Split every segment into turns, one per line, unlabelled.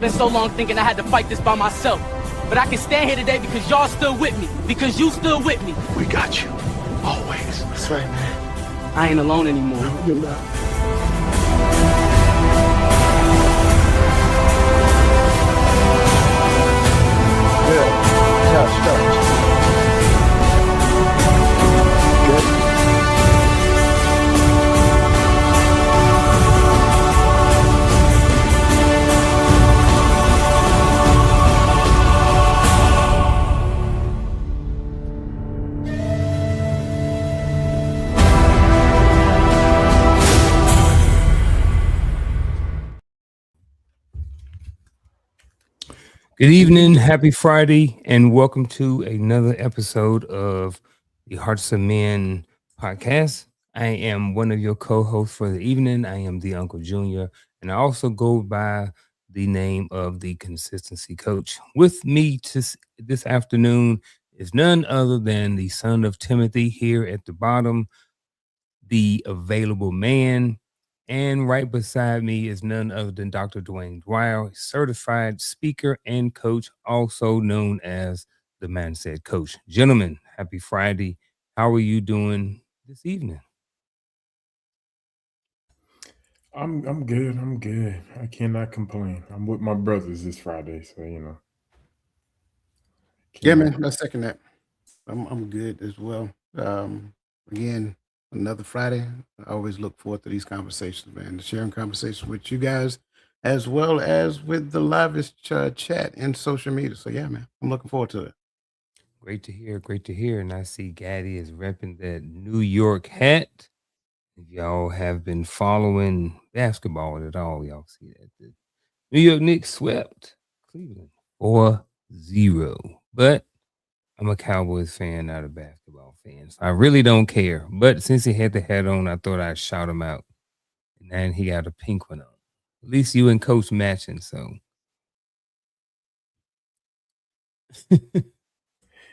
Spent so long thinking I had to fight this by myself. But I can stand here today because y'all stood with me. Because you stood with me.
We got you. Always.
That's right, man.
I ain't alone anymore.
No, you're not.
Good. Start. Good.
Good evening, happy Friday, and welcome to another episode of the Hearts of Men podcast. I am one of your co-hosts for the evening. I am the Uncle Junior, and I also go by the name of the Consistency Coach. With me this afternoon is none other than the son of Timothy here at the bottom, the available man. And right beside me is none other than Dr. Dwayne Dwyer, certified speaker and coach, also known as the Mindset Coach. Gentlemen, happy Friday. How are you doing this evening?
I'm good. I'm good. I cannot complain. I'm with my brothers this Friday, so you know.
Yeah, man. I second that. I'm good as well. Again, another Friday. I always look forward to these conversations, man. Sharing conversations with you guys, as well as with the livest chat and social media. So yeah, man, I'm looking forward to it.
Great to hear. Great to hear. And I see Gaddy is repping that New York hat. If y'all have been following basketball at all, y'all see that the New York Knicks swept Cleveland 4-0. But I'm a Cowboys fan, not a basketball fan. So I really don't care. But since he had the hat on, I thought I'd shout him out. And then he got a pink one on. At least you and Coach matching, so. With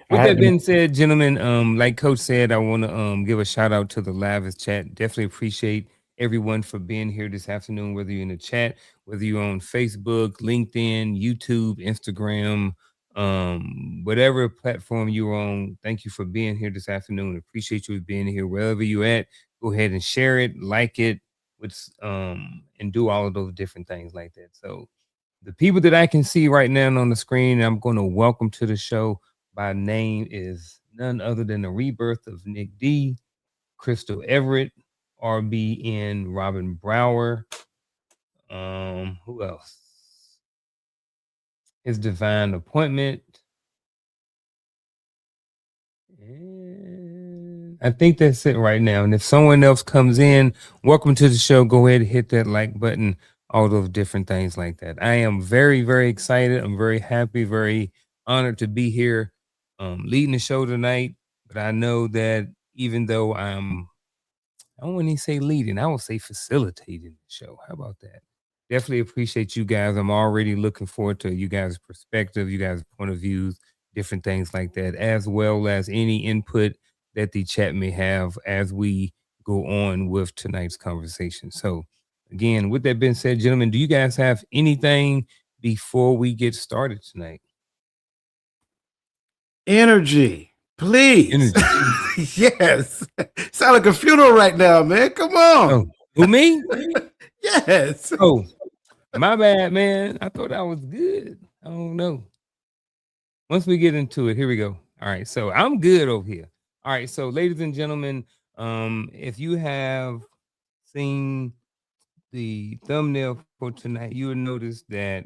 that being said, gentlemen, like Coach said, I want to give a shout out to the livest chat. Definitely appreciate everyone for being here this afternoon, whether you're in the chat, whether you're on Facebook, LinkedIn, YouTube, Instagram, whatever platform you're on. Thank you for being here this afternoon. Appreciate you being here wherever you're at. Go ahead and share it, like it, and do all of those different things like that. So the people that I can see right now on the screen, I'm going to welcome to the show by name is none other than the rebirth of Nick D, Crystal Everett, RBN Robin Brower. Who else? His divine appointment. And I think that's it right now. And if someone else comes in, welcome to the show. Go ahead and hit that like button, all those different things like that. I am very, very excited. I'm very happy, very honored to be here leading the show tonight. But I know that even though I don't want to say leading, I will say facilitating the show. How about that? Definitely appreciate you guys. I'm already looking forward to you guys' perspective, you guys' point of views, different things like that, as well as any input that the chat may have as we go on with tonight's conversation. So again, with that being said, gentlemen, do you guys have anything before we get started tonight?
Energy, please.
Energy.
Yes. Sound like a funeral right now, man. Come on.
Oh, who, me?
Yes.
Oh, my bad, man. I thought I was good. I don't know. Once we get into it, here we go. All right, so I'm good over here. All right, so ladies and gentlemen, if you have seen the thumbnail for tonight, you will notice that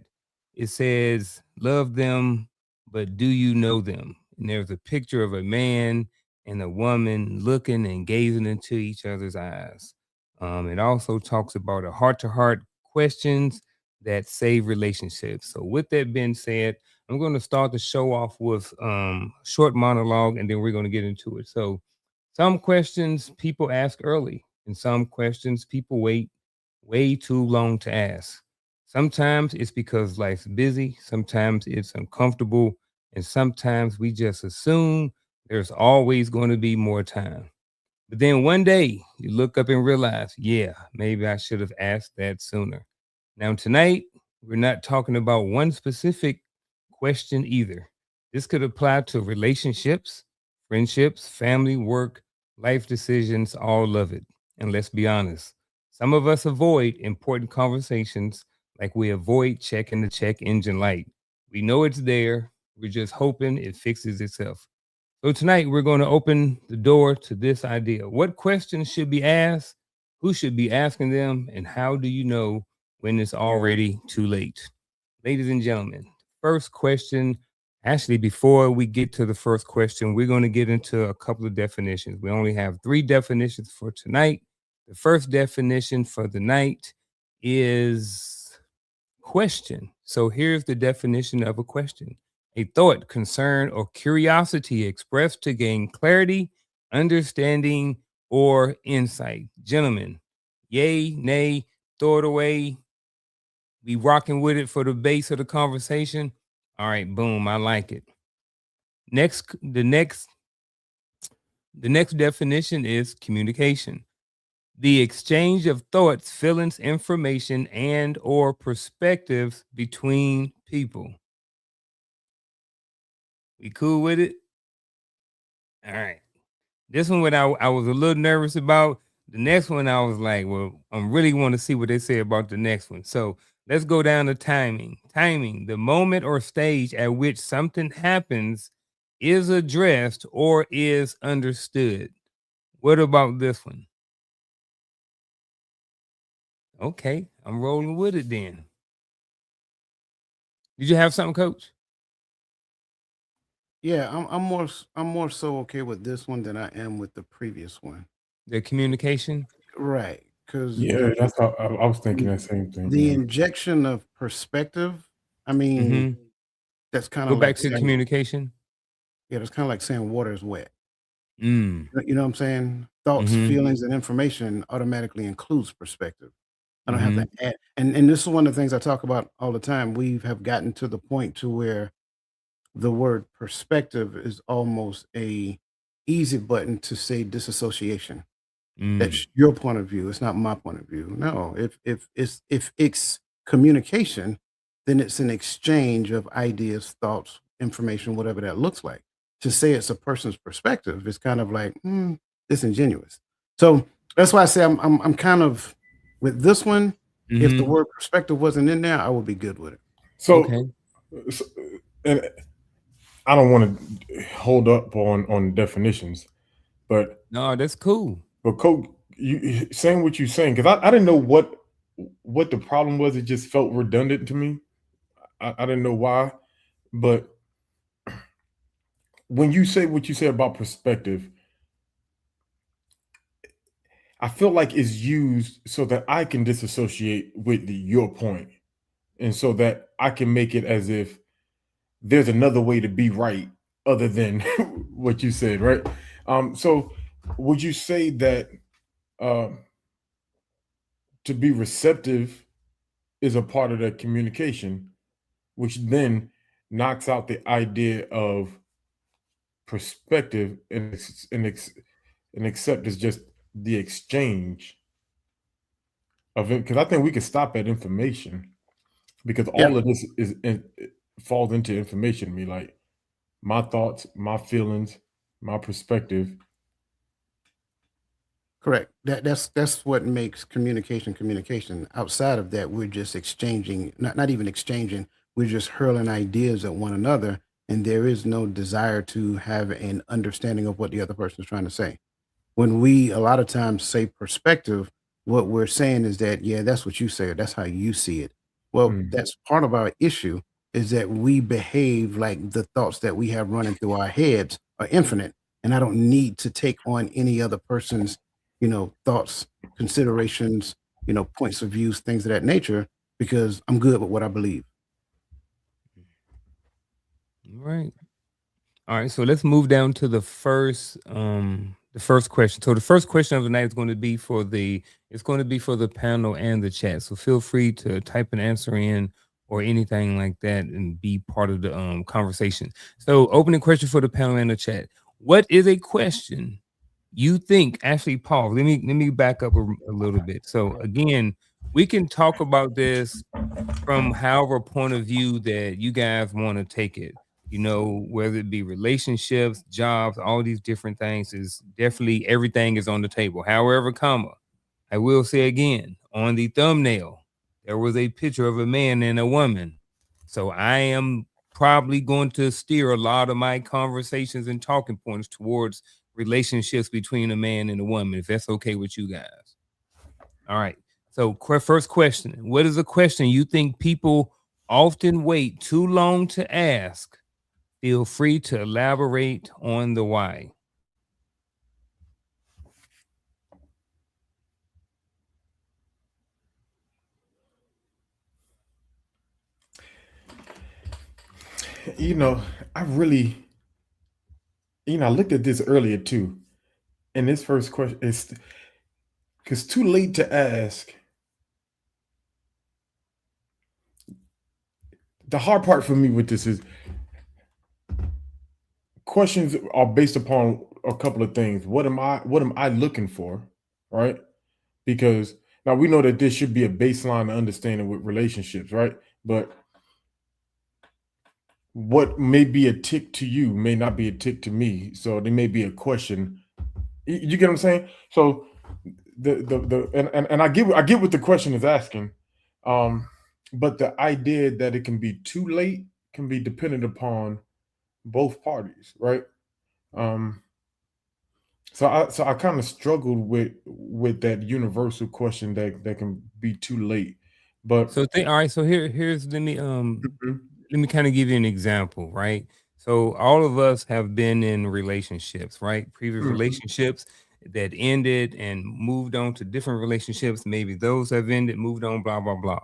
it says love them, but do you know them? And there's a picture of a man and a woman looking and gazing into each other's eyes. It also talks about a heart-to-heart questions that save relationships. So with that being said, I'm going to start the show off with a short monologue, and then we're going to get into it. So some questions people ask early, and some questions people wait way too long to ask. Sometimes it's because life's busy. Sometimes it's uncomfortable. And sometimes we just assume there's always going to be more time. But then one day you look up and realize, yeah, maybe I should have asked that sooner. Now tonight, We're not talking about one specific question either. This could apply to relationships, friendships, family, work, life decisions, all of it. And let's be honest, some of us avoid important conversations like we avoid checking the check engine light. We know it's there, we're just hoping it fixes itself. So tonight we're going to open the door to this idea. What questions should be asked? Who should be asking them? And how do you know when it's already too late? Ladies and gentlemen, first question. Actually, before we get to the first question, we're going to get into a couple of definitions. We only have 3 definitions for tonight. The first definition for the night is question. So here's the definition of a question: a thought, concern, or curiosity expressed to gain clarity, understanding, or insight. Gentlemen, yay, nay, throw it away. We rocking with it for the base of the conversation. All right, boom, I like it. The next definition is communication: the exchange of thoughts, feelings, information, and or perspectives between people. We cool with it? All right. This one, what I was a little nervous about. The next one, I was like, well, I really want to see what they say about the next one. So let's go down to timing. Timing, the moment or stage at which something happens, is addressed, or is understood. What about this one? Okay, I'm rolling with it then. Did you have something, Coach?
Yeah, I'm more so okay with this one than I am with the previous one.
The communication?
Right, because
Yeah, that's how I was thinking that same thing.
the
Yeah.
injection of perspective, I mean,
Mhm.
that's kind
Go
of
back
like
to
saying,
communication.
yeah, that's kind of like saying water is wet.
Mm.
You know what I'm saying? Thoughts,
Mhm.
feelings, and information automatically includes perspective. I don't have
Mhm.
to add, and this is one of the things I talk about all the time. We have gotten to the point to where the word perspective is almost a easy button to say disassociation.
Mm.
That's your point of view. It's not my point of view. No, if it's communication, then it's an exchange of ideas, thoughts, information, whatever that looks like. To say it's a person's perspective is kind of like disingenuous. So that's why I say I'm kind of with this one. If the
Mhm.
word perspective wasn't in there, I would be good with it.
So,
Okay.
so- and I don't want to hold up on definitions, but
No, that's cool.
Coach, you saying what you're saying, because I didn't know what the problem was. It just felt redundant to me. I didn't know why, but when you say what you say about perspective, I feel like it's used so that I can disassociate with your point, and so that I can make it as if there's another way to be right other than what you said, right? So would you say that um, to be receptive is a part of that communication, which then knocks out the idea of perspective and accept is just the exchange of it? Because I think we could stop at information, because
Yeah.
all of this it falls into information to me, like my thoughts, my feelings, my perspective.
Correct. That's what makes communication communication. Outside of that, we're just exchanging, not even exchanging, we're just hurling ideas at one another, and there is no desire to have an understanding of what the other person is trying to say. When we a lot of times say perspective, what we're saying is that, yeah, that's what you say, or that's how you see it. Well,
Mm.
that's part of our issue is that we behave like the thoughts that we have running through our heads are infinite. And I don't need to take on any other person's, thoughts, considerations, points of views, things of that nature, because I'm good with what I believe.
Right. All right. So let's move down to the first question. So the first question of the night is going to be for the panel and the chat. So feel free to type an answer in or anything like that and be part of the conversation. So opening question for the panel and the chat. What is a question you think? Actually, Paul, let me back up a little bit. So again, we can talk about this from however point of view that you guys want to take it. You know, whether it be relationships, jobs, all these different things is definitely everything is on the table. However, comma, I will say again, on the thumbnail, there was a picture of a man and a woman. So I am probably going to steer a lot of my conversations and talking points towards relationships between a man and a woman, if that's okay with you guys. All right. So first question, what is a question you think people often wait too long to ask? Feel free to elaborate on the why.
You know, I really, I looked at this earlier too. And this first question is because too late to ask. The hard part for me with this is questions are based upon a couple of things. What am I looking for? Right? Because now we know that there should be a baseline understanding with relationships, right? But what may be a tick to you may not be a tick to me. So there may be a question. You get what I'm saying? So and I get what the question is asking. But the idea that it can be too late can be dependent upon both parties, right? So I kind of struggled with that universal question that can be too late. But
So all right, so here's let me kind of give you an example, right? So all of us have been in relationships, right? Previous relationships that ended and moved on to different relationships. Maybe those have ended, moved on, blah, blah, blah.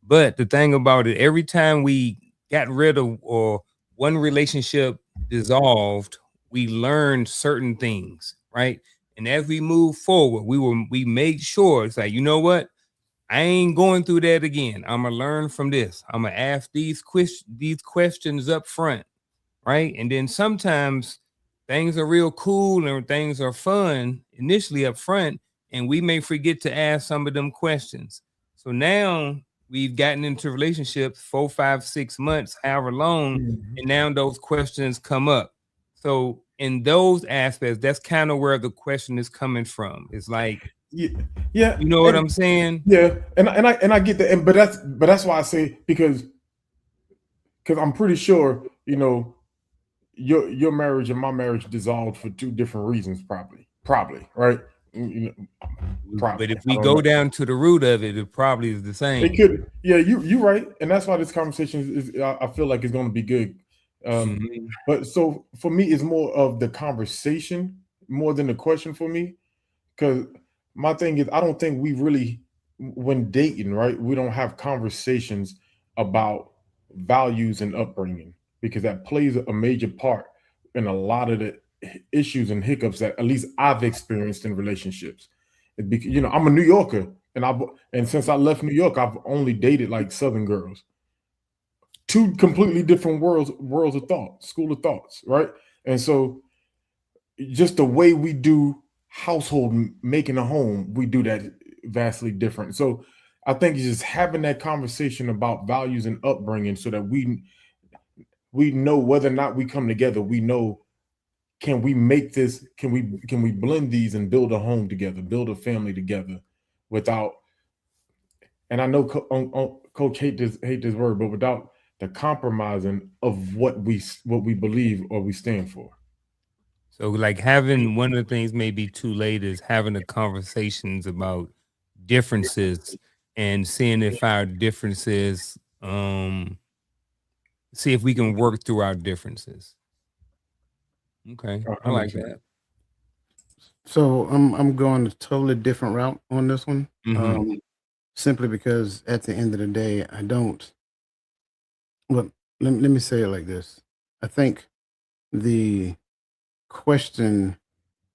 But the thing about it, every time we got rid of or one relationship dissolved, we learned certain things, right? And as we move forward, we made sure it's like, you know what? I ain't going through that again. I'm gonna learn from this. I'm gonna ask these questions up front, right? And then sometimes things are real cool and things are fun initially up front, and we may forget to ask some of them questions. So now we've gotten into relationships 4, 5, 6 months, however long, and now those questions come up. So in those aspects, that's kind of where the question is coming from. It's like,
yeah,
you know what I'm saying?
Yeah, and I get that, but that's why I say because I'm pretty sure your marriage and my marriage dissolved for two different reasons, probably, right?
But if we go down to the root of it, it probably is the same.
It could, yeah, you're right, and that's why this conversation is. I feel like it's going to be good. But so for me, it's more of the conversation more than the question for me, because my thing is I don't think we really, when dating, right, we don't have conversations about values and upbringing, because that plays a major part in a lot of the issues and hiccups that at least I've experienced in relationships. Because I'm a New Yorker, and since I left New York, I've only dated like Southern girls. Two completely different worlds of thought, school of thoughts, right? And so just the way we do household, making a home, we do that vastly different. So I think it's just having that conversation about values and upbringing so that we know whether or not we come together, we know, can we make this, can we blend these and build a home together, build a family together without, and I know Coach hate this word, but without the compromising of what we believe or we stand for.
So like having one of the things maybe too late is having the conversations about differences and seeing if our differences, see if we can work through our differences. Okay, I like that.
So I'm going a totally different route on this one, simply because at the end of the day, I don't. Well, let me say it like this. I think the question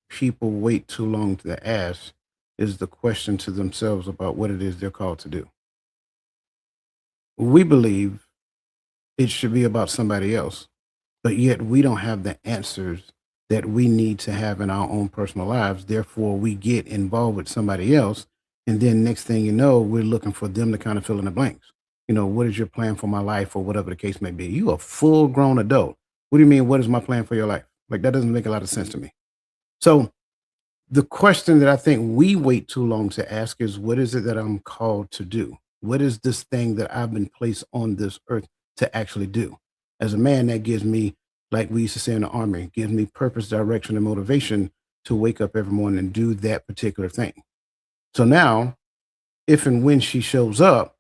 people wait too long to ask is the question to themselves about what it is they're called to do. We believe it should be about somebody else, but yet we don't have the answers that we need to have in our own personal lives. Therefore, we get involved with somebody else And then next thing you know, we're looking for them to kind of fill in the blanks. What is your plan for my life or whatever the case may be? You a full grown adult. What do you mean? What is my plan for your life? Like, that doesn't make a lot of sense to me. So the question that I think we wait too long to ask is, what is it that I'm called to do? What is this thing that I've been placed on this earth to actually do? As a man, that gives me, like we used to say in the Army, gives me purpose, direction, and motivation to wake up every morning and do that particular thing. So now, if and when she shows up,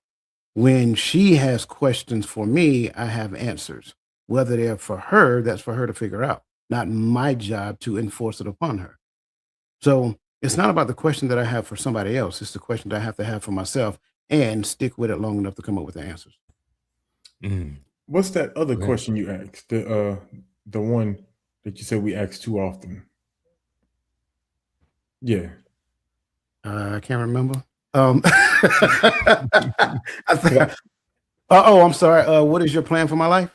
when she has questions for me, I have answers. Whether they're for her, that's for her to figure out, not my job to enforce it upon her. So it's not about the question that I have for somebody else. It's the question that I have to have for myself and stick with it long enough to come up with the answers.
Mm.
What's that other
Okay.
question you asked? The one that you said we ask too often. Yeah.
I can't remember. I'm sorry. What is your plan for my life?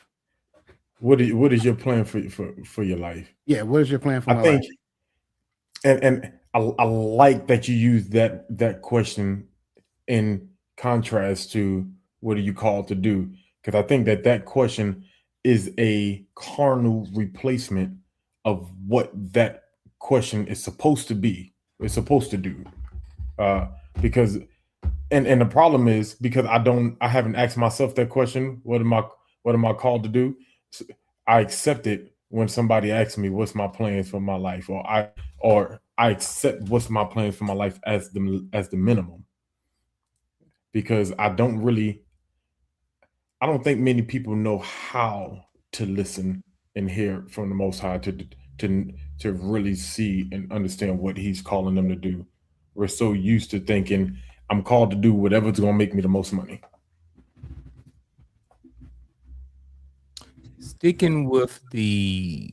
What is your plan for your life?
Yeah, what is your plan for
I
my
think,
life?
and I like that you use that question in contrast to what are you called to do, because I think that question is a carnal replacement of what that question is supposed to be. It's supposed to do, because and the problem is because I haven't asked myself that question. What am I called to do? I accept it when somebody asks me what's my plans for my life, or I accept what's my plans for my life as the minimum, because I don't think many people know how to listen and hear from the Most High to really see and understand what He's calling them to do. We're so used to thinking I'm called to do whatever's going to make me the most money.
Sticking with the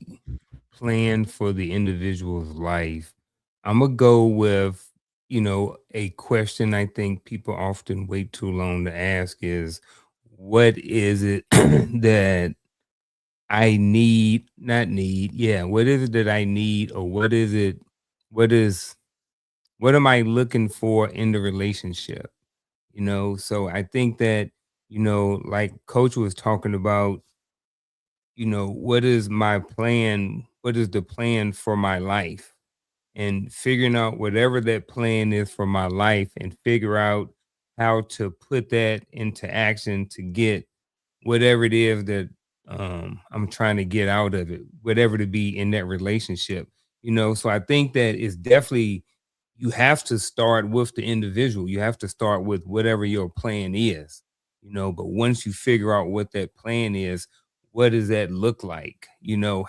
plan for the individual's life, I'm gonna go with, a question I think people often wait too long to ask is, what is it that I need, not need, yeah, what is it that I need, or what am I looking for in the relationship? So I think that, like Coach was talking about, what is my plan? What is the plan for my life? And figuring out whatever that plan is for my life and figure out how to put that into action to get whatever it is that I'm trying to get out of it, whatever to be in that relationship. So I think that it's definitely, you have to start with the individual. You have to start with whatever your plan is, but once you figure out what that plan is, what does that look like?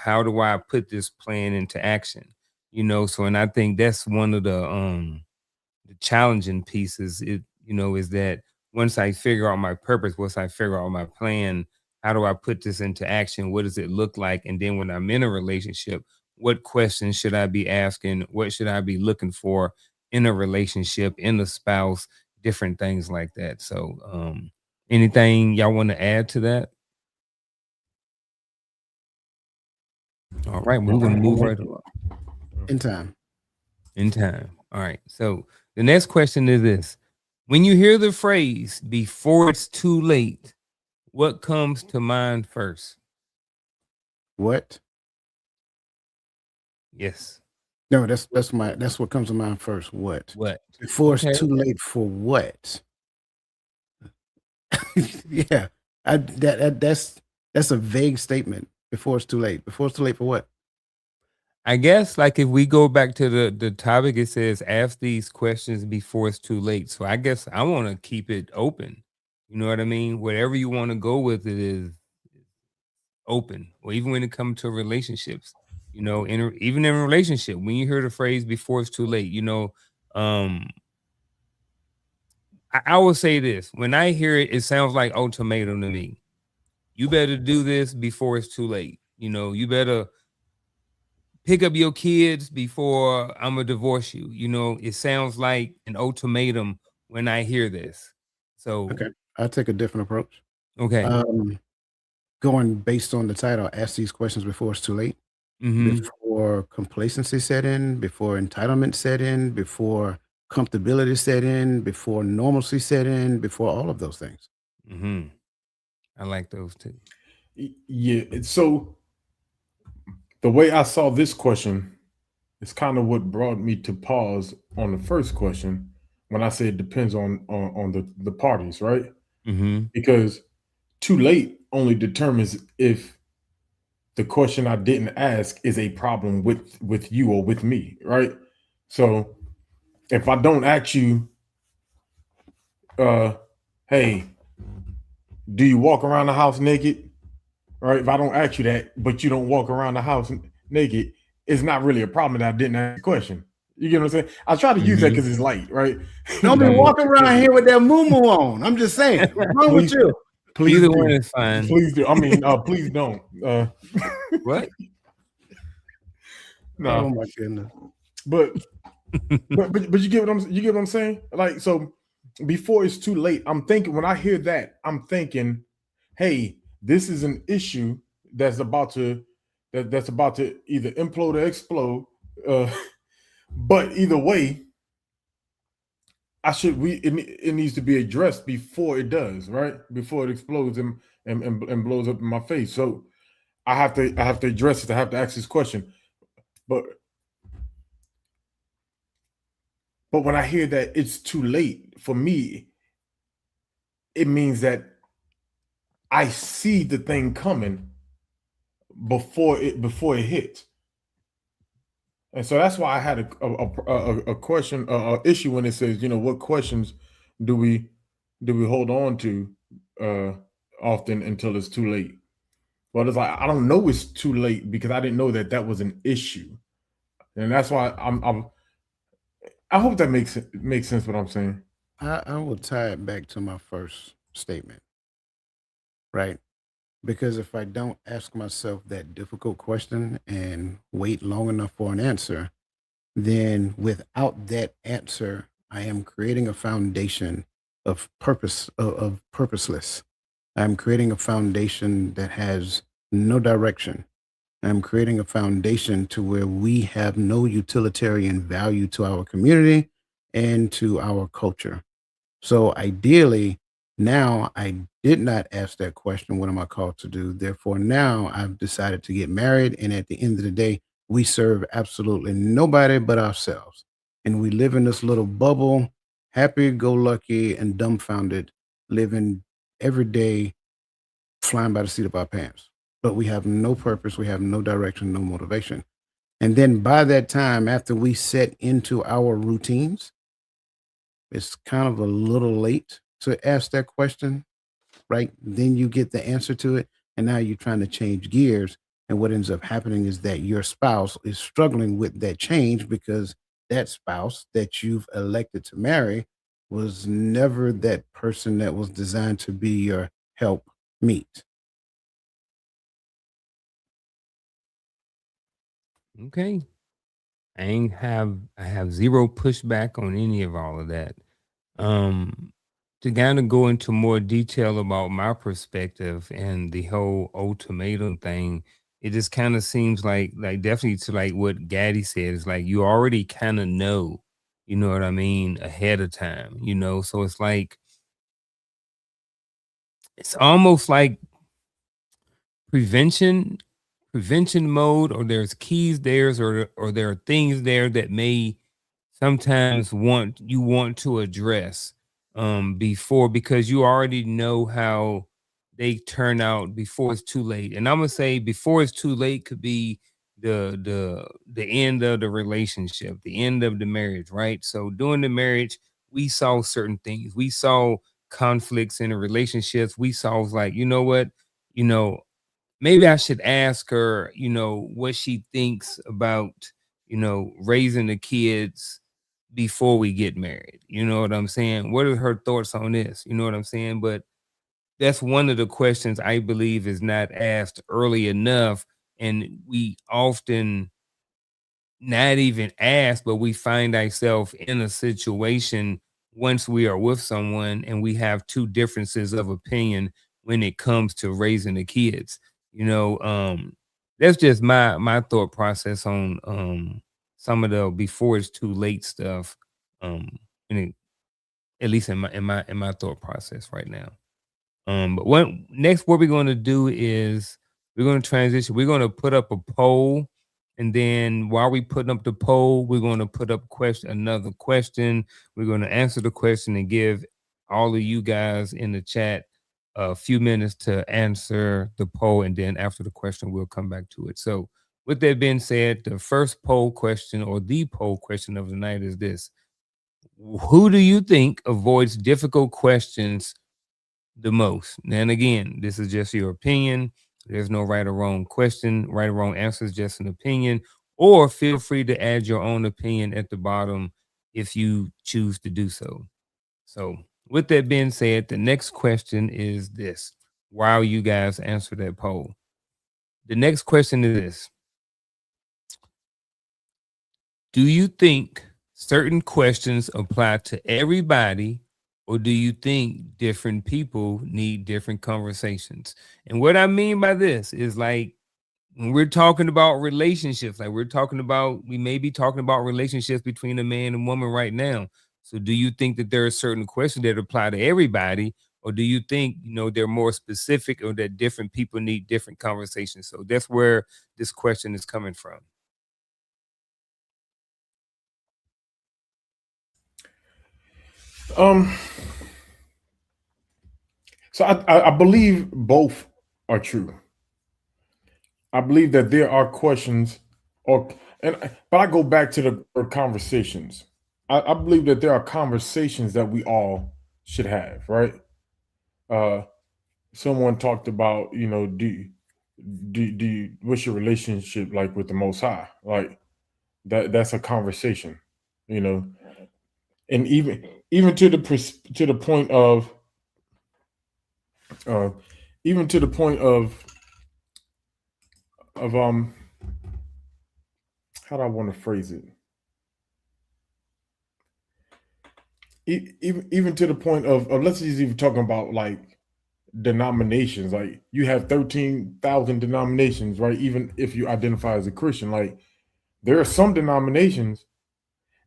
How do I put this plan into action? So, and I think that's one of the challenging pieces, is that once I figure out my purpose, once I figure out my plan, how do I put this into action? What does it look like? And then when I'm in a relationship, what questions should I be asking? What should I be looking for in a relationship, in a spouse, different things like that. So anything y'all want to add to that? All right, we're gonna move right along.
In time.
In time. All right. So the next question is this: when you hear the phrase "before it's too late," what comes to mind first?
What?
Yes.
No, that's what comes to mind first. What?
What?
Before
Okay.
it's too late for what? Yeah. That's a vague statement. Before it's too late. Before it's too late for what?
I guess like if we go back to the topic, it says ask these questions before it's too late. So I guess I want to keep it open. You know what I mean? Whatever you want to go with it is open. Or even when it comes to relationships, even in a relationship, when you hear the phrase before it's too late, I will say this: when I hear it, it sounds like ultimatum to me. You better do this before it's too late. You better pick up your kids before I'm gonna divorce you. It sounds like an ultimatum when I hear this. So
Okay. I'll take a different approach.
okay.
Going based on the title, ask these questions before it's too late.
Mhm.
Before complacency set in, before entitlement set in, before comfortability set in, before normalcy set in, before all of those things.
Mm-hmm. I like those too.
Yeah. So the way I saw this question is kind of what brought me to pause on the first question when I said it depends on the parties, right?
Mm-hmm.
Because too late only determines if the question I didn't ask is a problem with you or with me, right? So if I don't ask you, hey, do you walk around the house naked? Right? If I don't ask you that, but you don't walk around the house naked, it's not really a problem that I didn't ask the question. You get what I'm saying? I try to use that because it's light, right?
Don't be walking around here with that moo on. I'm just saying. What's wrong with you?
Please
Either
do.
one is fine.
Please do. I mean, please don't.
What?
No.
Oh my goodness.
But you get what I'm saying? Like, so before it's too late, I'm thinking, when I hear that, I'm thinking, hey, this is an issue that's about to either implode or explode. But either way, it needs to be addressed before it does, right? Before it explodes and blows up in my face. So I have to address it. I have to ask this question. But when I hear that it's too late for me, it means that I see the thing coming before it hits. And so that's why I had a question, issue when it says, what questions do we hold on to often until it's too late? Well, it's like, I don't know it's too late because I didn't know that was an issue, and that's why I hope that makes sense what I'm saying.
I will tie it back to my first statement, right? Because if I don't ask myself that difficult question and wait long enough for an answer, then without that answer, I am creating a foundation of purposeless. I'm creating a foundation that has no direction. I'm creating a foundation to where we have no utilitarian value to our community and to our culture. So ideally, now I did not ask that question, what am I called to do? Therefore, now I've decided to get married. And at the end of the day, we serve absolutely nobody but ourselves. And we live in this little bubble, happy go lucky and dumbfounded, living every day, flying by the seat of our pants. But we have no purpose, we have no direction, no motivation. And then by that time, after we set into our routines, it's kind of a little late to ask that question, right? Then you get the answer to it, and now you're trying to change gears. And what ends up happening is that your spouse is struggling with that change because that spouse that you've elected to marry was never that person that was designed to be your help meet.
Okay. I have zero pushback on any of all of that. To kind of go into more detail about my perspective and the whole ultimatum thing, it just kind of seems like definitely to like what Gaddy said, is like you already kind of know, you know what I mean, ahead of time, so it's like it's almost like prevention mode, or there's keys there, or there are things there that may sometimes want to address before, because you already know how they turn out before it's too late. And I'm gonna say before it's too late could be the end of the relationship, the end of the marriage, right? So during the marriage, we saw certain things. We saw conflicts in the relationships. We saw like, you know what, maybe I should ask her, what she thinks about, raising the kids before we get married. You know what I'm saying? What are her thoughts on this? You know what I'm saying? But that's one of the questions I believe is not asked early enough. And we often not even ask, but we find ourselves in a situation once we are with someone and we have two differences of opinion when it comes to raising the kids. That's just my thought process on some of the before it's too late stuff and at least in my thought process right now. But what we're going to do is we're going to transition. We're going to put up a poll, and then while we putting up the poll, we're going to put up another question. We're going to answer the question and give all of you guys in the chat a few minutes to answer the poll, and then after the question, we'll come back to it. So, with that being said, the first poll question or the poll question of the night is this: who do you think avoids difficult questions the most? And again, this is just your opinion. There's no right or wrong question, right or wrong answer is just an opinion. Or feel free to add your own opinion at the bottom if you choose to do so. So, with that being said, the next question is this. While you guys answer that poll, the next question is this: do you think certain questions apply to everybody, or do you think different people need different conversations? And what I mean by this is, like, when we're talking about relationships, like we may be talking about relationships between a man and woman right now. So do you think that there are certain questions that apply to everybody, or do you think, they're more specific, or that different people need different conversations? So that's where this question is coming from.
So I believe both are true. I believe that there are questions, but I go back to the conversations. I believe that there are conversations that we all should have, right? Someone talked about, what's your relationship like with the Most High? Like that's a conversation, and even to the point of even to the point of how do I want to phrase it? Even to the point of let's just even talking about like denominations. Like you have 13,000 denominations, right? Even if you identify as a Christian, like there are some denominations,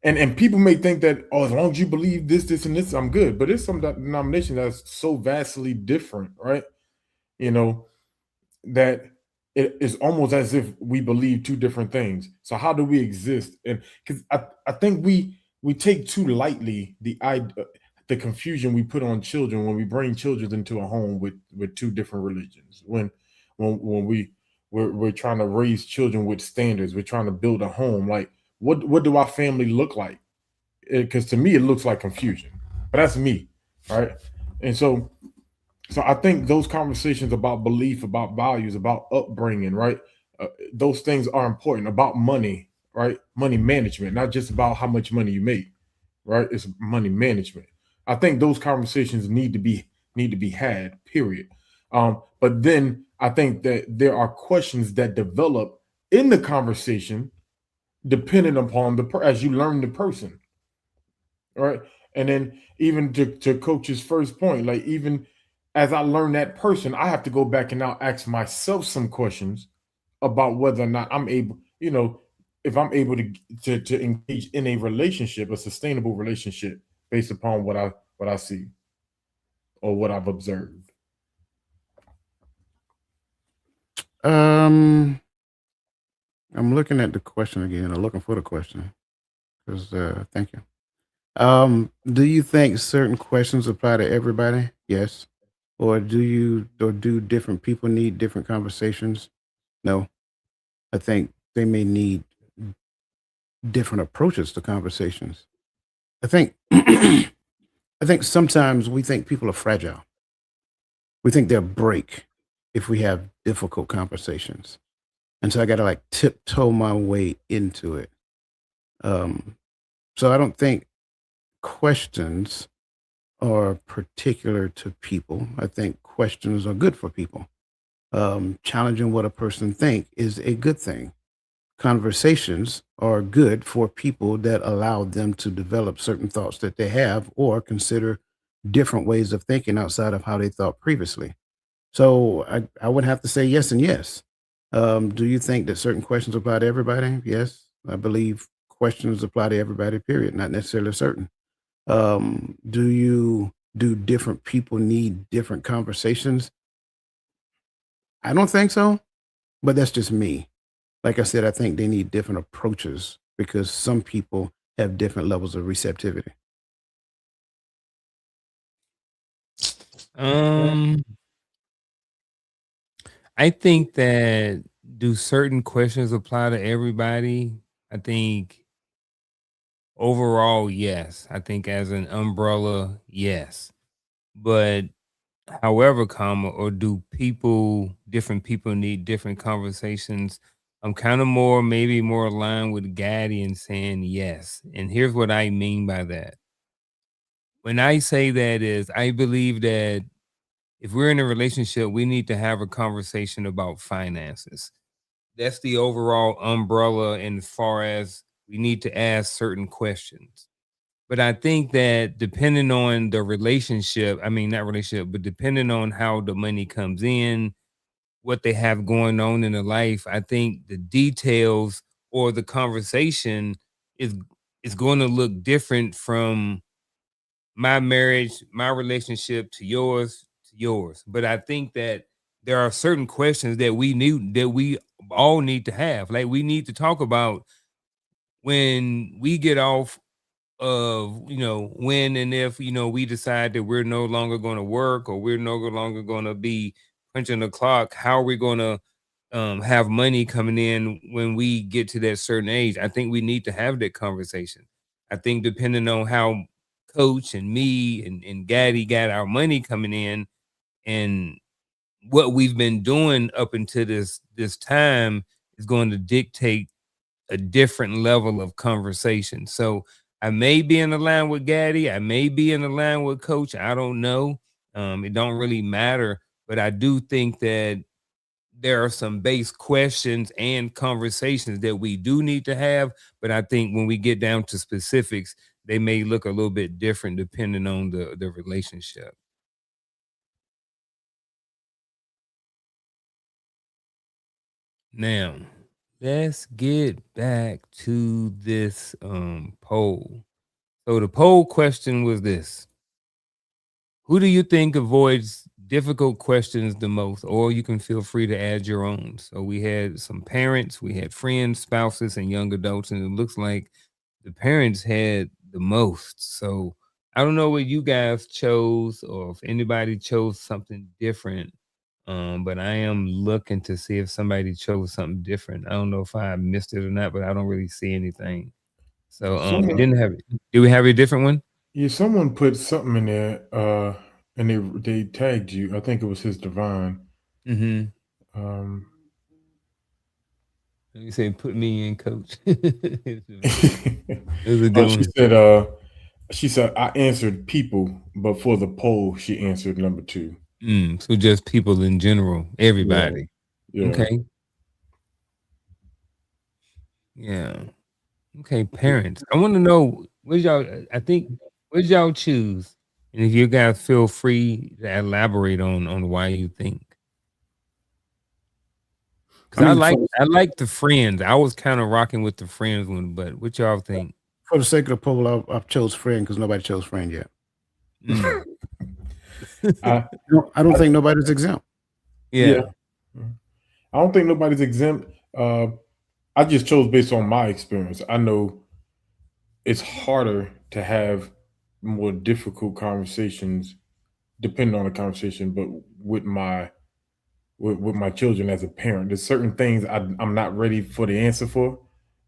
and people may think that, oh, as long as you believe this, and this, I'm good. But there's some denomination that's so vastly different, right? That it is almost as if we believe two different things. So how do we exist? And because I think we take too lightly the confusion we put on children when we bring children into a home with two different religions. When we're trying to raise children with standards, we're trying to build a home. Like what do our family look like? Because to me it looks like confusion, but that's me, right? And so I think those conversations about belief, about values, about upbringing, right? Those things are important. About money, right? Money management, not just about how much money you make, right? It's money management. I think those conversations need to be had, period. But then I think that there are questions that develop in the conversation depending upon as you learn the person, right? And then even to Coach's first point, like even as I learn that person, I have to go back and now ask myself some questions about whether or not I'm able, if I'm able to engage in a relationship, a sustainable relationship, based upon what I see or what I've observed.
I'm looking at the question again. I'm looking for the question because thank you. Do you think certain questions apply to everybody? Yes. Or do different people need different conversations? No. I think they may need different approaches to conversations. I think sometimes we think people are fragile. We think they'll break if we have difficult conversations. And so I got to like tiptoe my way into it. So I don't think questions are particular to people. I think questions are good for people. Challenging what a person thinks is a good thing. Conversations are good for people that allow them to develop certain thoughts that they have or consider different ways of thinking outside of how they thought previously. So I would have to say yes and yes. Do you think that certain questions apply to everybody? Yes. I believe questions apply to everybody, period, not necessarily certain. Do different people need different conversations? I don't think so, but that's just me. Like I said, I think they need different approaches because some people have different levels of receptivity.
I think that do certain questions apply to everybody? I think overall, yes. I think as an umbrella, yes. But however, or do different people need different conversations? I'm kind of maybe more aligned with Gaddy and saying yes. And here's what I mean by that. When I say that is, I believe that if we're in a relationship, we need to have a conversation about finances. That's the overall umbrella, and as far as we need to ask certain questions. But I think that depending on the relationship, I mean, not relationship, but depending on how the money comes in, what they have going on in their life, I think the details or the conversation is going to look different from my marriage, my relationship to yours. But I think that there are certain questions that we all need to have. Like we need to talk about when we get off of, when and if, we decide that we're no longer going to work or we're no longer going to be punching the clock. How are we going to have money coming in when we get to that certain age? I think we need to have that conversation. I think depending on how Coach and me and Gaddy got our money coming in and what we've been doing up until this time is going to dictate a different level of conversation. So I may be in the line with Gaddy. I may be in the line with Coach. I don't know. It don't really matter. But I do think that there are some base questions and conversations that we do need to have. But I think when we get down to specifics, they may look a little bit different depending on the relationship. Now, let's get back to this poll. So the poll question was this: who do you think avoids difficult questions the most? Or you can feel free to add your own. So we had some parents, we had friends, spouses, and young adults, and it looks like the parents had the most. So I don't know what you guys chose or if anybody chose something different. But I am looking to see if somebody chose something different. I don't know if I missed it or not, but I don't really see anything. So we didn't have it. Do we have a different one?
Yeah, someone put something in there, and they tagged you. I think it was his Divine.
Let me say, put me in, Coach. It was a good one.
She said, I answered people, but for the poll, she answered number 2.
So just people in general, everybody.
Yeah.
Okay. Yeah. Okay, parents. I want to know what y'all choose? And if you guys feel free to elaborate on why you think. Because I like the Friends. I was kind of rocking with the Friends one, but what y'all think?
For the sake of the poll, I chose Friend because nobody chose Friend yet. I don't think nobody's exempt.
Yeah.
I don't think nobody's exempt. I just chose based on my experience. I know it's harder to have more difficult conversations depending on the conversation, but with my children as a parent, there's certain things I'm not ready for the answer for,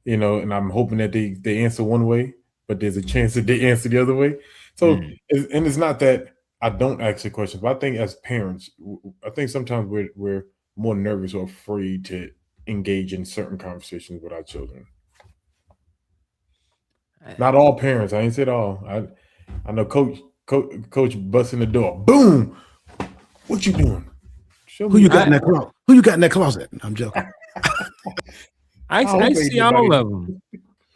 and I'm hoping that they answer one way, but there's a chance that they answer the other way. So, and it's not that I don't ask the questions, but I think as parents, I think sometimes we're more nervous or afraid to engage in certain conversations with our children. Not all parents. I ain't said all. I know Coach busting the door. Boom. What you doing?
Who you got in that closet? Who you got in that closet? I'm joking.
I see all of them.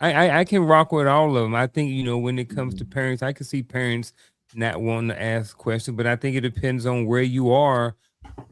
I can rock with all of them. I think, when it comes to parents, I can see parents not wanting to ask questions, but I think it depends on where you are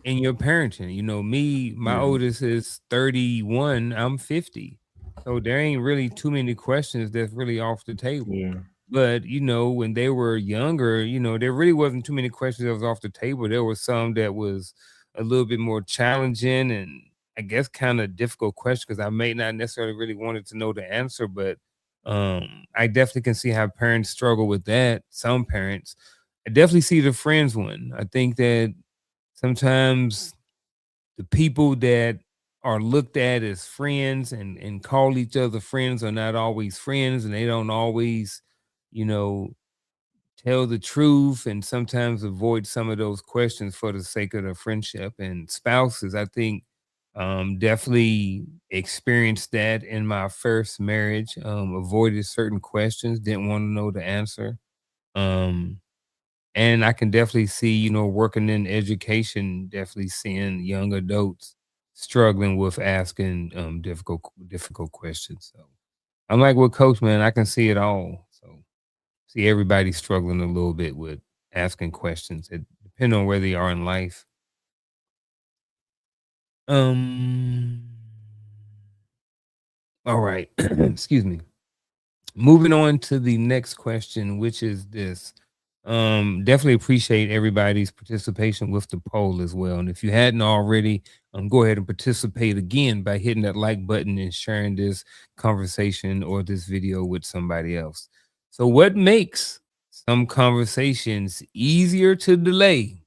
in your parenting. Me, my oldest is 31. I'm 50. So there ain't really too many questions that's really off the table.
Yeah.
But when they were younger, there really wasn't too many questions that was off the table. There was some that was a little bit more challenging and I guess kind of difficult question because I may not necessarily really wanted to know the answer, but I definitely can see how parents struggle with that. Some parents. I definitely see the friends one. I think that sometimes the people that are looked at as friends and call each other friends are not always friends, and they don't always, you know, tell the truth and sometimes avoid some of those questions for the sake of the friendship. And spouses, I think, definitely experienced that in my first marriage. Avoided certain questions, didn't want to know the answer. Um, and I can definitely see, working in education, definitely seeing young adults struggling with asking difficult questions. So I'm like with Coach, man, I can see it all. So see everybody struggling a little bit with asking questions. It depends on where they are in life. All right. Excuse me. Moving on to the next question, which is this. Definitely appreciate everybody's participation with the poll as well. And if you hadn't already, go ahead and participate again by hitting that like button and sharing this conversation or this video with somebody else. So what makes some conversations easier to delay?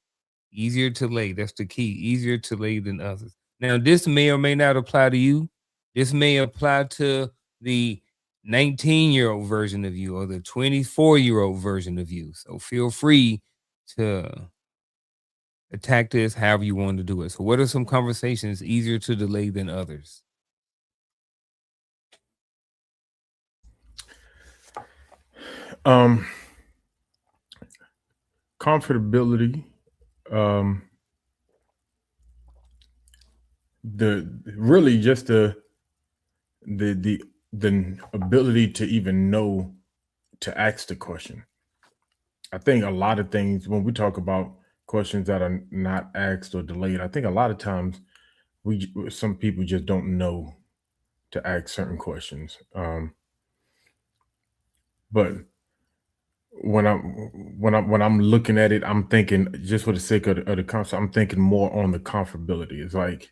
Easier to delay. That's the key. Easier to delay than others. Now, this may or may not apply to you. This may apply to the 19-year-old version of you or the 24-year-old version of you. So feel free to attack this however you want to do it. So what are some conversations easier to delay than others?
Comfortability, the ability to even know to ask the question. I think a lot of things when we talk about questions that are not asked or delayed, I think a lot of times some people just don't know to ask certain questions. But when I'm looking at it, I'm thinking just for the sake of the concept, I'm thinking more on the comfortability. It's like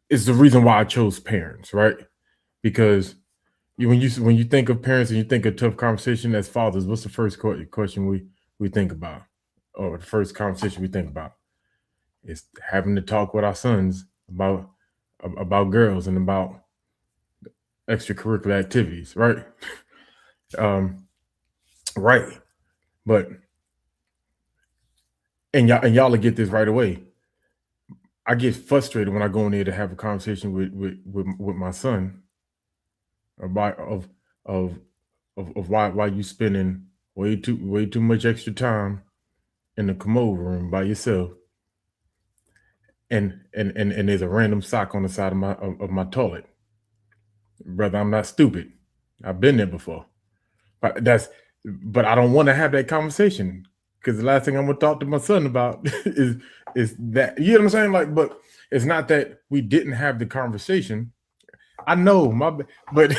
it's the reason why I chose parents, right? Because when you think of parents and you think of tough conversation as fathers, what's the first question we think about, or the first conversation we think about? It's having to talk with our sons about girls and about extracurricular activities, right? Right. But y'all will get this right away. I get frustrated when I go in there to have a conversation with my son about why you spending way too much extra time in the commode room by yourself, and there's a random sock on the side of my toilet. Brother, I'm not stupid. I've been there before. But I don't want to have that conversation because the last thing I'm gonna talk to my son about is that, you know what I'm saying? Like, but it's not that we didn't have the conversation. I know but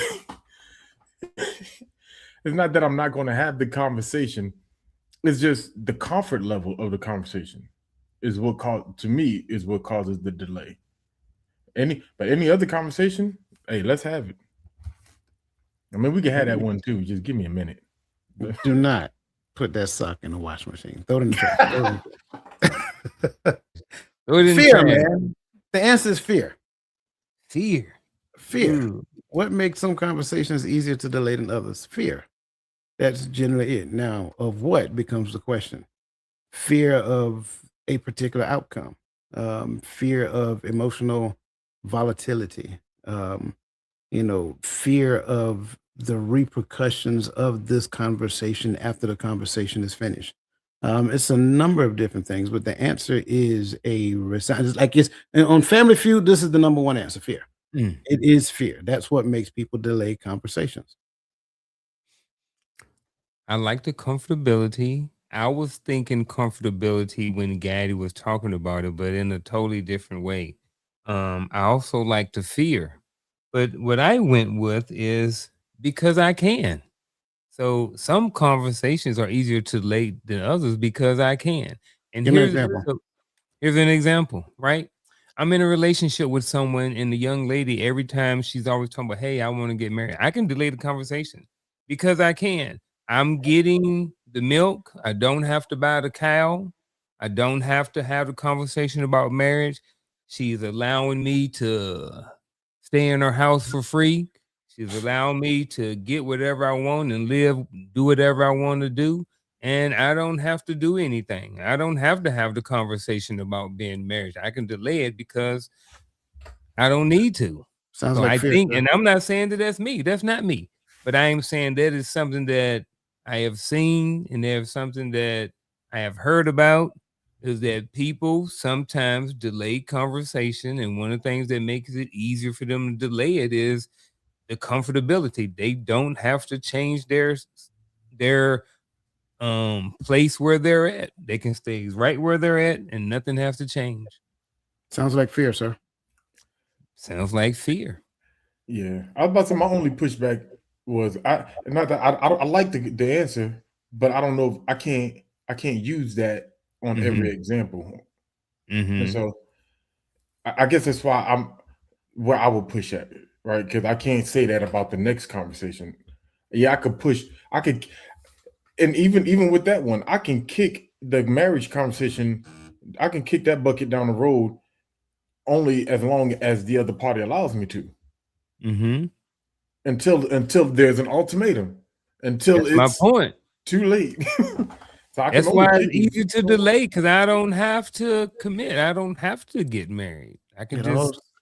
it's not that I'm not going to have the conversation. It's just the comfort level of the conversation is what causes the delay. Any other conversation, hey, let's have it. I mean, we can have that one too. Just give me a minute.
Do not put that sock in the washing machine. Throw it in the trash. Fear, man. The answer is fear.
Fear.
Ooh. What makes some conversations easier to delay than others? Fear. That's generally it. Now, of what becomes the question? Fear of a particular outcome. Fear of emotional volatility. Fear of the repercussions of this conversation after the conversation is finished. It's a number of different things, but the answer is on Family Feud. This is the number one answer: fear. It is fear. That's what makes people delay conversations.
I like the comfortability. I was thinking comfortability when Gaddy was talking about it, but in a totally different way. I also like the fear. But what I went with is because I can. So some conversations are easier to delay than others because I can. And
Give me an example.
here's an example, right? I'm in a relationship with someone, and the young lady, every time she's always talking about, hey, I want to get married. I can delay the conversation because I can. I'm getting the milk. I don't have to buy the cow. I don't have to have the conversation about marriage. She's allowing me to stay in her house for free. She's allowing me to get whatever I want and do whatever I want to do. And I don't have to do anything. I don't have to have the conversation about being married. I can delay it because I don't need to.
Sounds
So
like
I
fear.
think,
sir.
and I'm not saying that that's me. That's not me. But I am saying that is something that I have seen, and there's something that I have heard about, is that people sometimes delay conversation. And one of the things that makes it easier for them to delay it is the comfortability. They don't have to change their place where they're at. They can stay right where they're at and nothing has to change.
Sounds like fear, sir.
Sounds like fear.
Yeah, I was about to say my only pushback was I like the answer, but I don't know if I can't use that on every example. And so I guess that's why I'm where I would push at it, right? Because I can't say that about the next conversation. Yeah, I could, and even with that one, I can kick the marriage conversation, I can kick that bucket down the road only as long as the other party allows me to. Until there's an ultimatum, until
That's my
it's
point.
too late. So
That's why it's easy to delay, because I don't have to commit. I don't have to get married. I can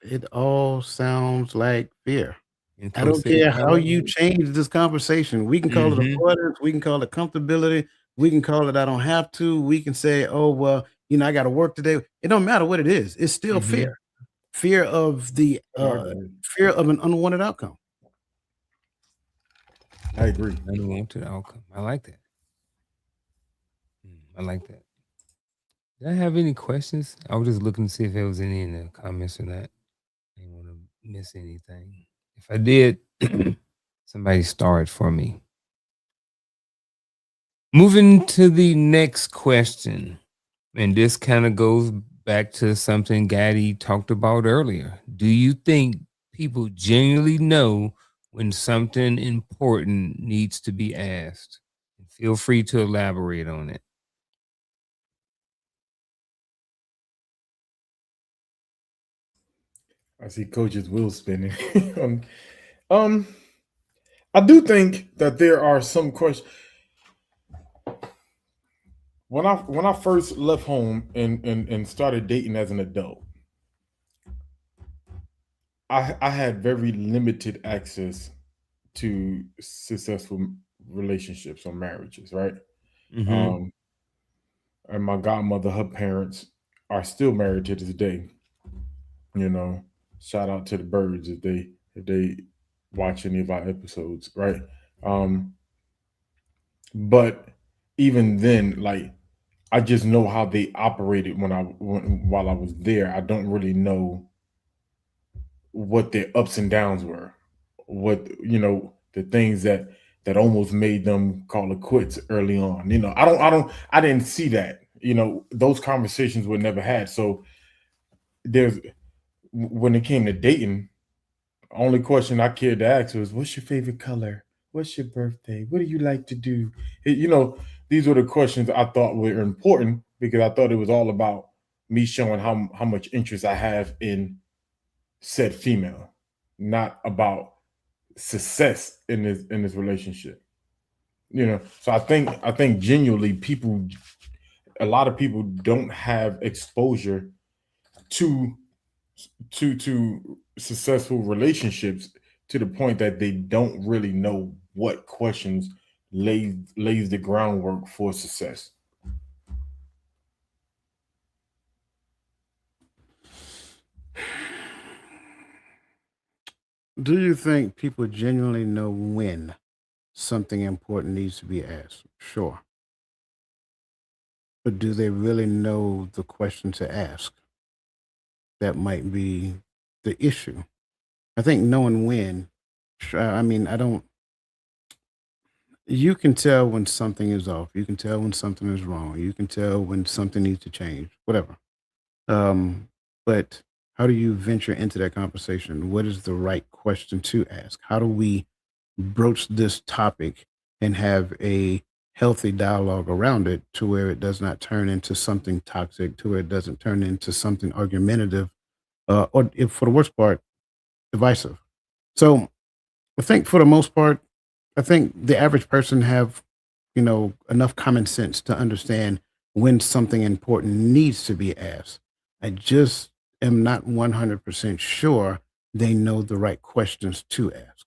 It all sounds like fear.
and
I don't
come sit
care
down
how
with
you
me.
change this conversation. We can call it avoidance. We can call it comfortability. We can call it I don't have to. We can say, oh, well, I got to work today. It don't matter what it is. It's still fear. Fear of the fear of an unwanted outcome.
I agree.
Unwanted outcome. I like that. I like that. Did I have any questions? I was just looking to see if there was any in the comments or not. I didn't want to miss anything. If I did, somebody start for me. Moving to the next question, and this kind of goes back to something Gaddy talked about earlier. Do you think people genuinely know when something important needs to be asked? Feel free to elaborate on it.
I see coaches wheel spinning. I do think that there are some questions. When I first left home and started dating as an adult, I had very limited access to successful relationships or marriages, right? And my godmother, her parents are still married to this day. Shout out to the birds if they watch any of our episodes, right? But even then, like, I just know how they operated while I was there. I don't really know what their ups and downs were, what the things that almost made them call it quits early on. I didn't see that. Those conversations were never had. So when it came to dating, only question I cared to ask was, what's your favorite color? What's your birthday? What do you like to do? These were the questions I thought were important because I thought it was all about me showing how much interest I have in said female, not about success in this relationship. So I think genuinely a lot of people don't have exposure to successful relationships to the point that they don't really know what questions lays the groundwork for success.
Do you think people genuinely know when something important needs to be asked? Sure. But do they really know the question to ask? That might be the issue. I think knowing when, I mean, I don't, you can tell when something is off. You can tell when something is wrong. You can tell when something needs to change, whatever. But how do you venture into that conversation? What is the right question to ask? How do we broach this topic and have a healthy dialogue around it to where it does not turn into something toxic, to where it doesn't turn into something argumentative, or if for the worst part, divisive. So I think for the most part, I think the average person have, enough common sense to understand when something important needs to be asked. I just am not 100% sure they know the right questions to ask.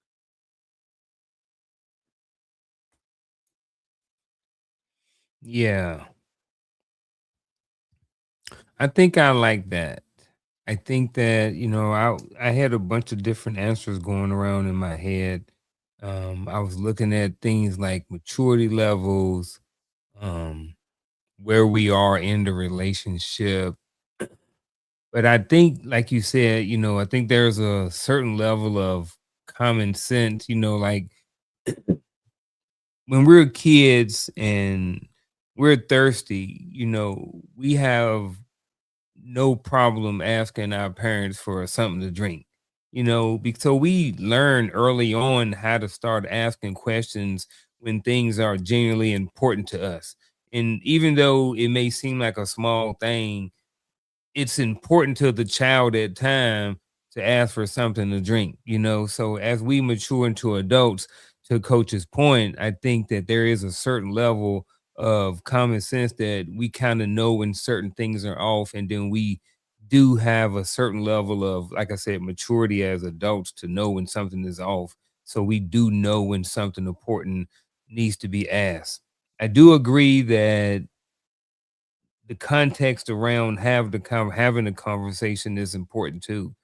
Yeah, I think I like that. I think that, I had a bunch of different answers going around in my head. I was looking at things like maturity levels, um, where we are in the relationship. But I think, like you said, I think there's a certain level of common sense, like when we're kids and we're thirsty, we have no problem asking our parents for something to drink, so we learn early on how to start asking questions when things are genuinely important to us. And even though it may seem like a small thing, it's important to the child at time to ask for something to drink, So as we mature into adults, to Coach's point, I think that there is a certain level of common sense that we kind of know when certain things are off, and then we do have a certain level of, like I said, maturity as adults to know when something is off. So we do know when something important needs to be asked. I do agree that the context around having the conversation is important too.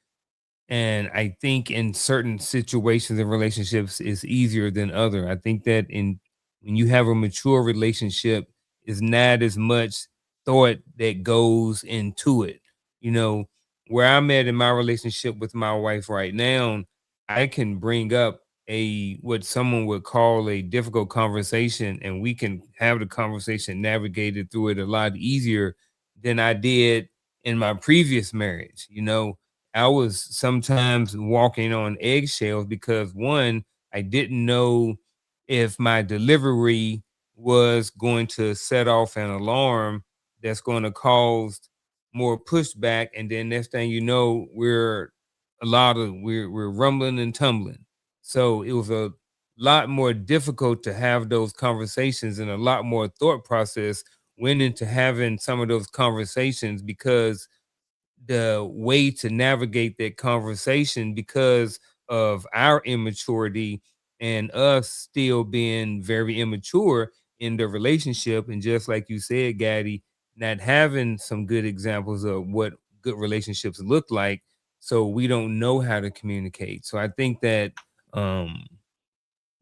And I think in certain situations and relationships is easier than other. I think that in when you have a mature relationship, is not as much thought that goes into it. You know, where I'm at in my relationship with my wife right now, I can bring up a what someone would call a difficult conversation, and we can have the conversation navigated through it a lot easier than I did in my previous marriage. I was sometimes walking on eggshells because one, I didn't know if my delivery was going to set off an alarm that's going to cause more pushback. And then next thing you know, we're rumbling and tumbling. So it was a lot more difficult to have those conversations, and a lot more thought process went into having some of those conversations, because the way to navigate that conversation, because of our immaturity and us still being very immature in the relationship. And just like you said, Gaddy, not having some good examples of what good relationships look like. So we don't know how to communicate. So I think that um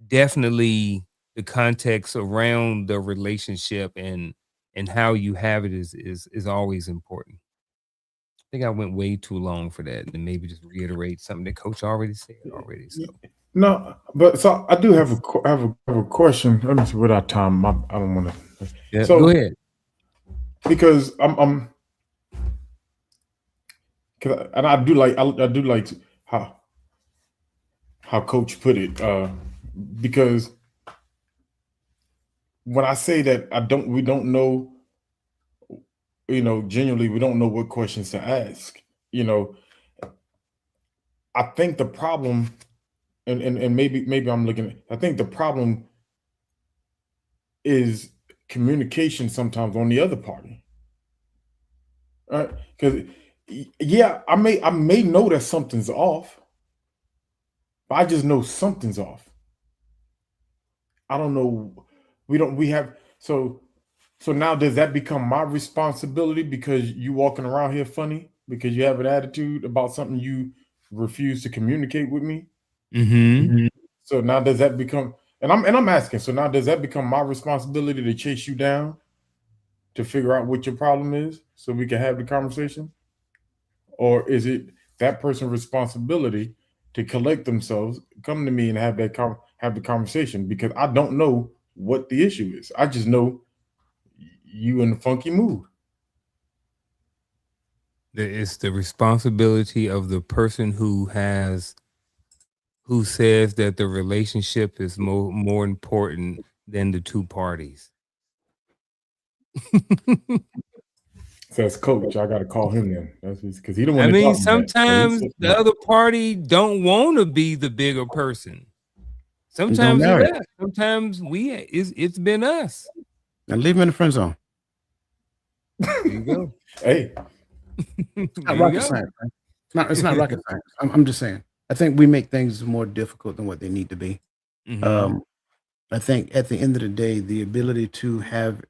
definitely the context around the relationship and how you have it is always important. I think I went way too long for that, and maybe just reiterate something that Coach already said already. So
No, but so I do have have a question. Let me see what our time. I don't want to.
yeah,
So
go ahead.
because I'm and I do like how Coach put it. Because when I say that we don't know, genuinely we don't know what questions to ask. You know, I think the problem, and maybe I'm looking at, I think the problem is communication sometimes on the other party. Right? Because yeah, I may know that something's off, but I just know something's off. I don't know. We have so now does that become my responsibility because you walking around here funny because you have an attitude about something you refuse to communicate with me?
Mm-hmm.
So now does that become, and I'm asking, so now does that become my responsibility to chase you down to figure out what your problem is so we can have the conversation? Or is it that person's responsibility to collect themselves, come to me and have have the conversation, because I don't know what the issue is. I just know you in a funky mood.
It's the responsibility of the person who says that the relationship is more important than the two parties.
So that's coach. I got to call him then. That's because he don't
I
want to.
mean, sometimes the other party don't want to be the bigger person. Sometimes it's us. Sometimes it's been us.
And leave him in the friend zone.
There you go.
Hey,
it's not rocket science. Right? It's not rocket science. I'm just saying. I think we make things more difficult than what they need to be.
Mhm.
I think at the end of the day, the ability to have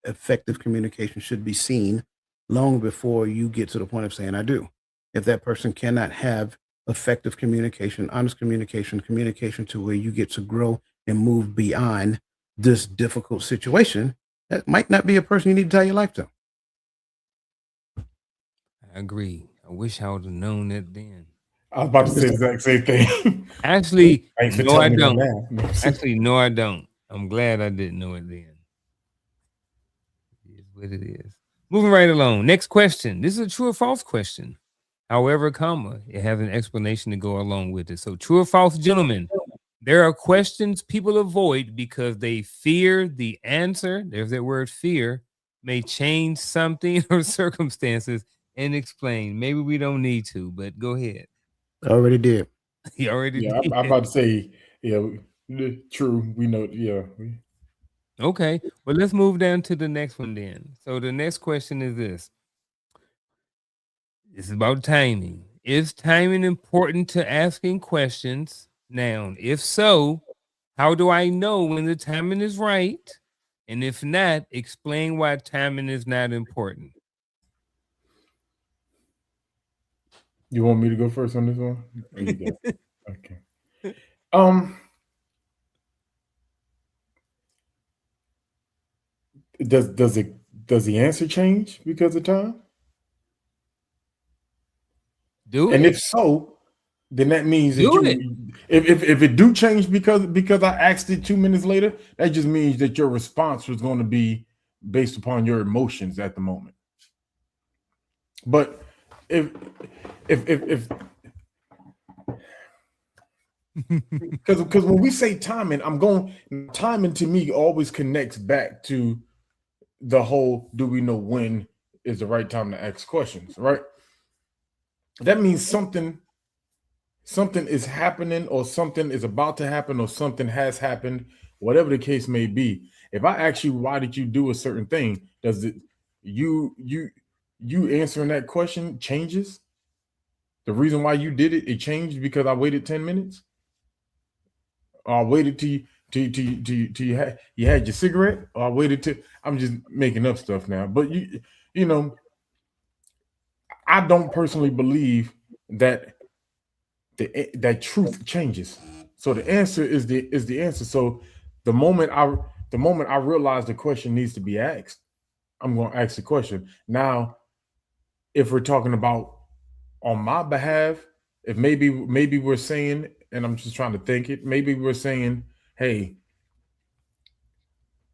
effective communication should be seen long before you get to the point of saying I do. If that person cannot have effective communication, honest communication, communication to where you get to grow and move beyond this difficult situation, that might not be a person you need to tie your life to.
I agree. I wish I would have known that then.
I was about to say the exact same thing.
Actually,
Thanks for
no,
telling
I
me that
don't.
now.
Actually, no, I don't. I'm glad I didn't know it then. It is what it is. Moving right along. Next question. This is a true or false question. However, comma, it has an explanation to go along with it. So, true or false, gentlemen, there are questions people avoid because they fear the answer. There's that word fear may change something or circumstances and explain. Maybe we don't need to, but go ahead.
I already did.
He already
Yeah,
did.
I'm about to say, yeah, true. We know, yeah.
Okay, well, let's move down to the next one then. So the next question is this. This is about timing. Is timing important to asking questions? Now, if so, how do I know when the timing is right? And if not, explain why timing is not important.
You want me to go first on this one? There you go. Okay. Does the answer change because of time? And if so, then that means that if it do change because I asked it 2 minutes later, that just means that your response was going to be based upon your emotions at the moment. But if because when we say timing, timing to me always connects back to the whole, do we know when is the right time to ask questions, right? That means something is happening, or something is about to happen, or something has happened, whatever the case may be. If I ask you, why did you do a certain thing, does it you answering that question changes? The reason why you did it changed because I waited 10 minutes? Or I waited till you had your cigarette? Or I waited till, I'm just making up stuff now. But you know, I don't personally believe that that truth changes. So the answer is the answer. So the moment I realize the question needs to be asked, I'm going to ask the question. Now, if we're talking about on my behalf, if maybe we're saying, and I'm just trying to think it, maybe we're saying, hey,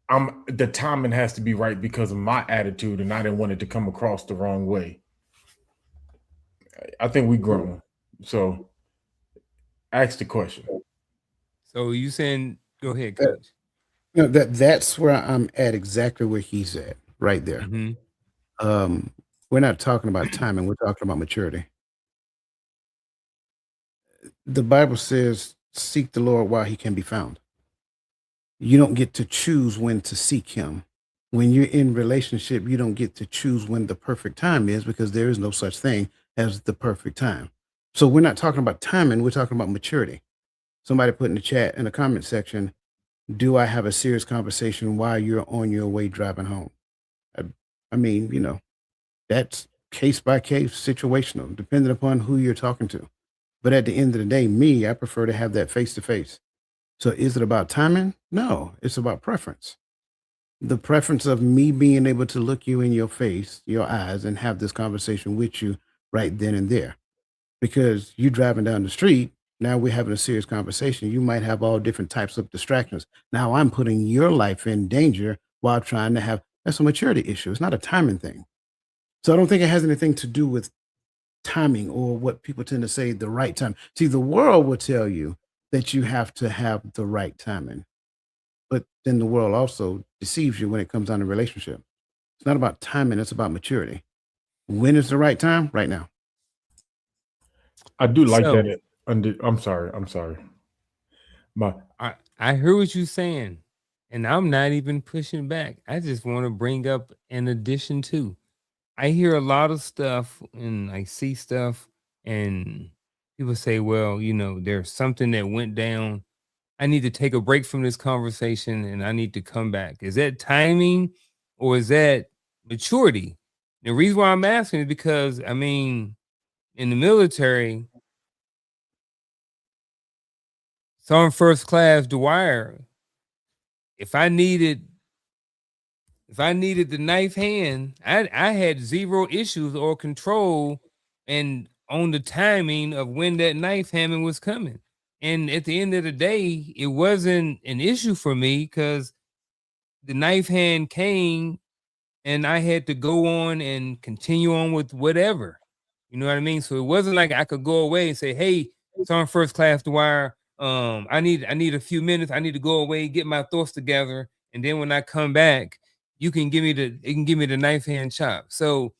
the timing has to be right because of my attitude, and I didn't want it to come across the wrong way. I think we grown. So ask the question.
So you saying, go ahead, Coach.
That's where I'm at, exactly where he's at, right there.
Mm-hmm.
We're not talking about timing, we're talking about maturity. The Bible says, seek the Lord while he can be found. You don't get to choose when to seek him. When you're in relationship, you don't get to choose when the perfect time is, because there is no such thing as the perfect time. So we're not talking about timing, we're talking about maturity. Somebody put in the chat, in the comment section, do I have a serious conversation while you're on your way driving home? I mean, you know, that's case by case, situational, depending upon who you're talking to. But at the end of the day, I prefer to have that face to face. So is it about timing? No, it's about preference. The preference of me being able to look you in your face, your eyes, and have this conversation with you right then and there. Because you driving down the street, Now we're having a serious conversation. You might have all different types of distractions. Now I'm putting your life in danger while trying to have that's a maturity issue. It's not a timing thing. So I don't think it has anything to do with timing or what people tend to say the right time. See, the world will tell you that you have to have the right timing, but then the world also deceives you when it comes down to relationship. It's not about timing, it's about maturity. When is the right time? Right now.
I do like
So
that. I'm sorry. My
I heard what you're saying, and I'm not even pushing back. I just want to bring up an addition too. I hear a lot of stuff and I see stuff, and people say, well, there's something that went down. I need to take a break from this conversation and I need to come back. Is that timing or is that maturity? The reason why I'm asking is because, I mean, in the military, Sergeant First Class Dwyer, if I needed the knife hand, I had zero issues or control and on the timing of when that knife hand was coming. And at the end of the day, it wasn't an issue for me because the knife hand came and I had to go on and continue on with whatever. You know what I mean? So it wasn't like I could go away and say, hey, Sergeant First Class Dwyer, I need a few minutes. I need to go away, get my thoughts together, and then when I come back, you can give me the knife hand chop. So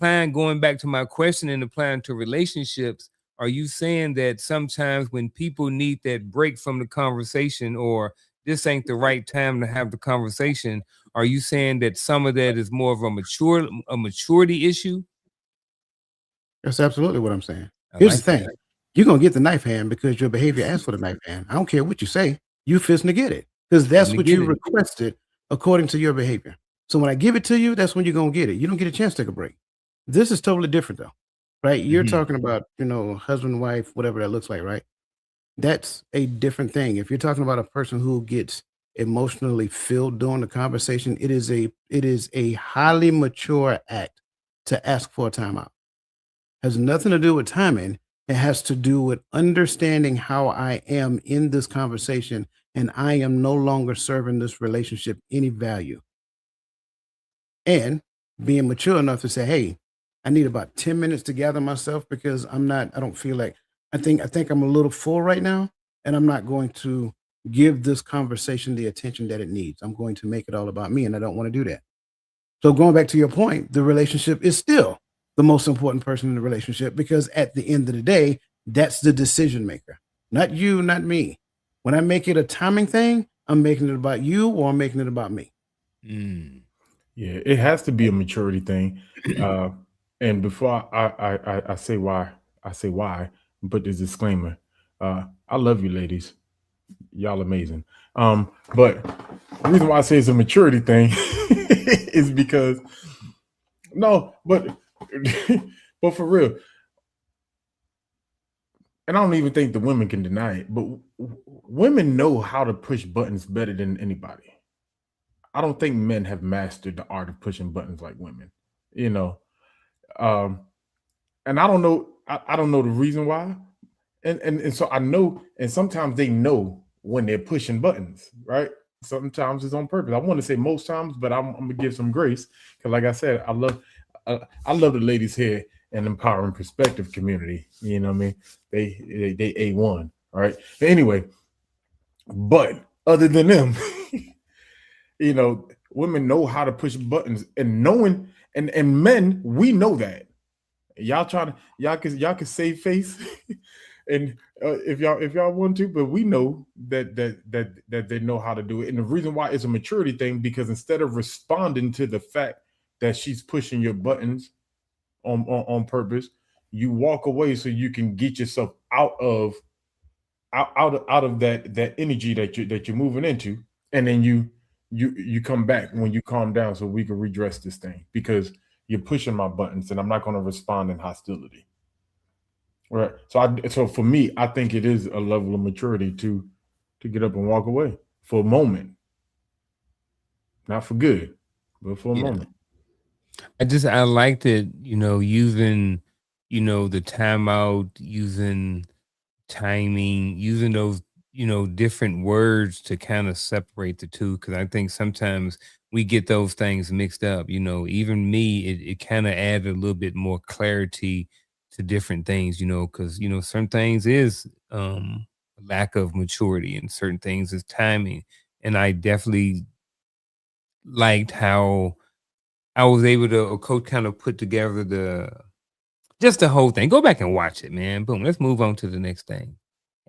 going back to my question and applying to relationships, are you saying that sometimes when people need that break from the conversation or this ain't the right time to have the conversation, are you saying that some of that is more of a maturity issue?
That's absolutely what I'm saying.
I
Here's
like
the thing.
that.
You're gonna get the knife hand because your behavior asks for the knife hand. I don't care what you say, you fist to get it. Because that's
Finna
what
get
you
it.
requested according to your behavior. So when I give it to you, that's when you're gonna get it. You don't get a chance to take a break. This is totally different though. Right? You're
Mhm.
talking about, husband, wife, whatever that looks like, right? That's a different thing. If you're talking about a person who gets emotionally filled during the conversation, it is a highly mature act to ask for a timeout. Has nothing to do with timing. It has to do with understanding how I am in this conversation, and I am no longer serving this relationship any value. And being mature enough to say, hey, I need about 10 minutes to gather myself because I don't feel like I think I'm a little full right now, and I'm not going to give this conversation the attention that it needs. I'm going to make it all about me, and I don't want to do that. So going back to your point, the relationship is still the most important person in the relationship because at the end of the day, that's the decision maker. Not you, not me. When I make it a timing thing, I'm making it about you or I'm making it about me.
Mm.
Yeah, it has to be a maturity thing. And before I say why, put this disclaimer. I love you, ladies. Y'all amazing. But the reason why I say it's a maturity thing is because no, but but for real, and I don't even think the women can deny it, but women know how to push buttons better than anybody. I don't think men have mastered the art of pushing buttons like women, you know. Um, and I don't know, I don't know the reason why. And so I know, and sometimes they know when they're pushing buttons, right? Sometimes it's on purpose. I want to say most times, but I'm gonna give some grace because, like I said, I love the ladies here in Empowering Perspective community. You know what I mean? They A1, all right. But anyway, but other than them, women know how to push buttons, and knowing and men, we know that. Y'all can save face and if y'all want to, but we know that they know how to do it. And the reason why it's a maturity thing, because instead of responding to the fact that she's pushing your buttons on purpose, you walk away so you can get yourself out of that energy that you're moving into, and then you come back when you calm down so we can redress this thing, because you're pushing my buttons and I'm not going to respond in hostility. Right. So for me, I think it is a level of maturity to get up and walk away for a moment. Not for good, but for a moment.
I liked it, using, the timeout, using timing, using those, different words to kind of separate the two. Cause I think sometimes we get those things mixed up. Even me, it kind of added a little bit more clarity to different things, because certain things is lack of maturity and certain things is timing. And I definitely liked how I was able to coach kind of put together the whole thing. Go back and watch it, man. Boom. Let's move on to the next thing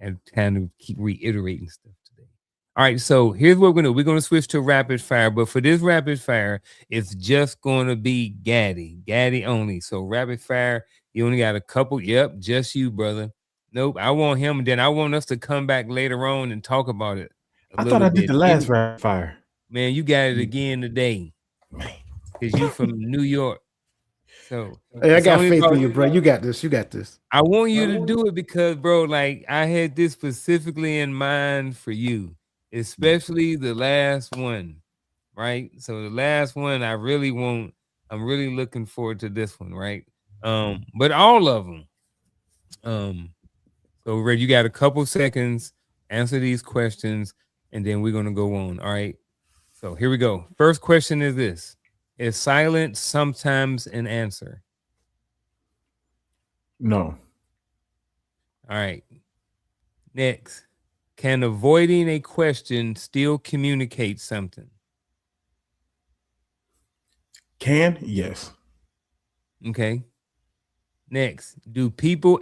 and kind of keep reiterating stuff today. All right. So here's what we're going to do. We're going to switch to rapid fire, but for this rapid fire, it's just going to be Gaddy only. So rapid fire, you only got a couple. Yep. Just you, brother. Nope. I want him. And then I want us to come back later on and talk about it.
I thought I did the last rapid fire.
Man, you got it again today. Because you from New York. So
hey, I got faith in you, bro. You got this. You got this.
I want you to do it because, bro, like I had this specifically in mind for you, especially the last one, right? So the last one, I'm really looking forward to this one, right? But all of them. So Red, you got a couple seconds, answer these questions, and then we're gonna go on. All right. So here we go. First question is this. Is silence sometimes an answer?
No.
All right. Next. Can avoiding a question still communicate something?
Can? Yes.
Okay. Next. Do people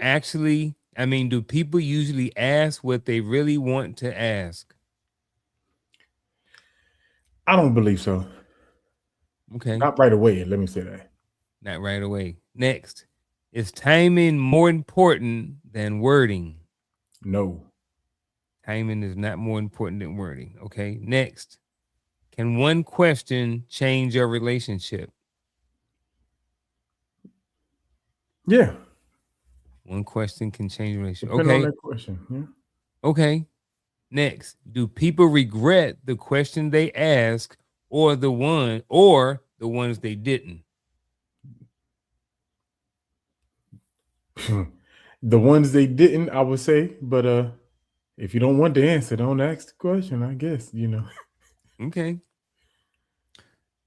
usually ask what they really want to ask?
I don't believe so.
Okay.
Not right away. Let me say that.
Not right away. Next. Is timing more important than wording?
No.
Timing is not more important than wording. Okay. Next. Can one question change your relationship?
Yeah.
One question can change your relationship.
Depending
Okay.
on that question. Yeah.
Okay. Next. Do people regret the question they ask or the ones they didn't?
The ones they didn't, I would say, but if you don't want the answer, don't ask the question, I guess,
Okay.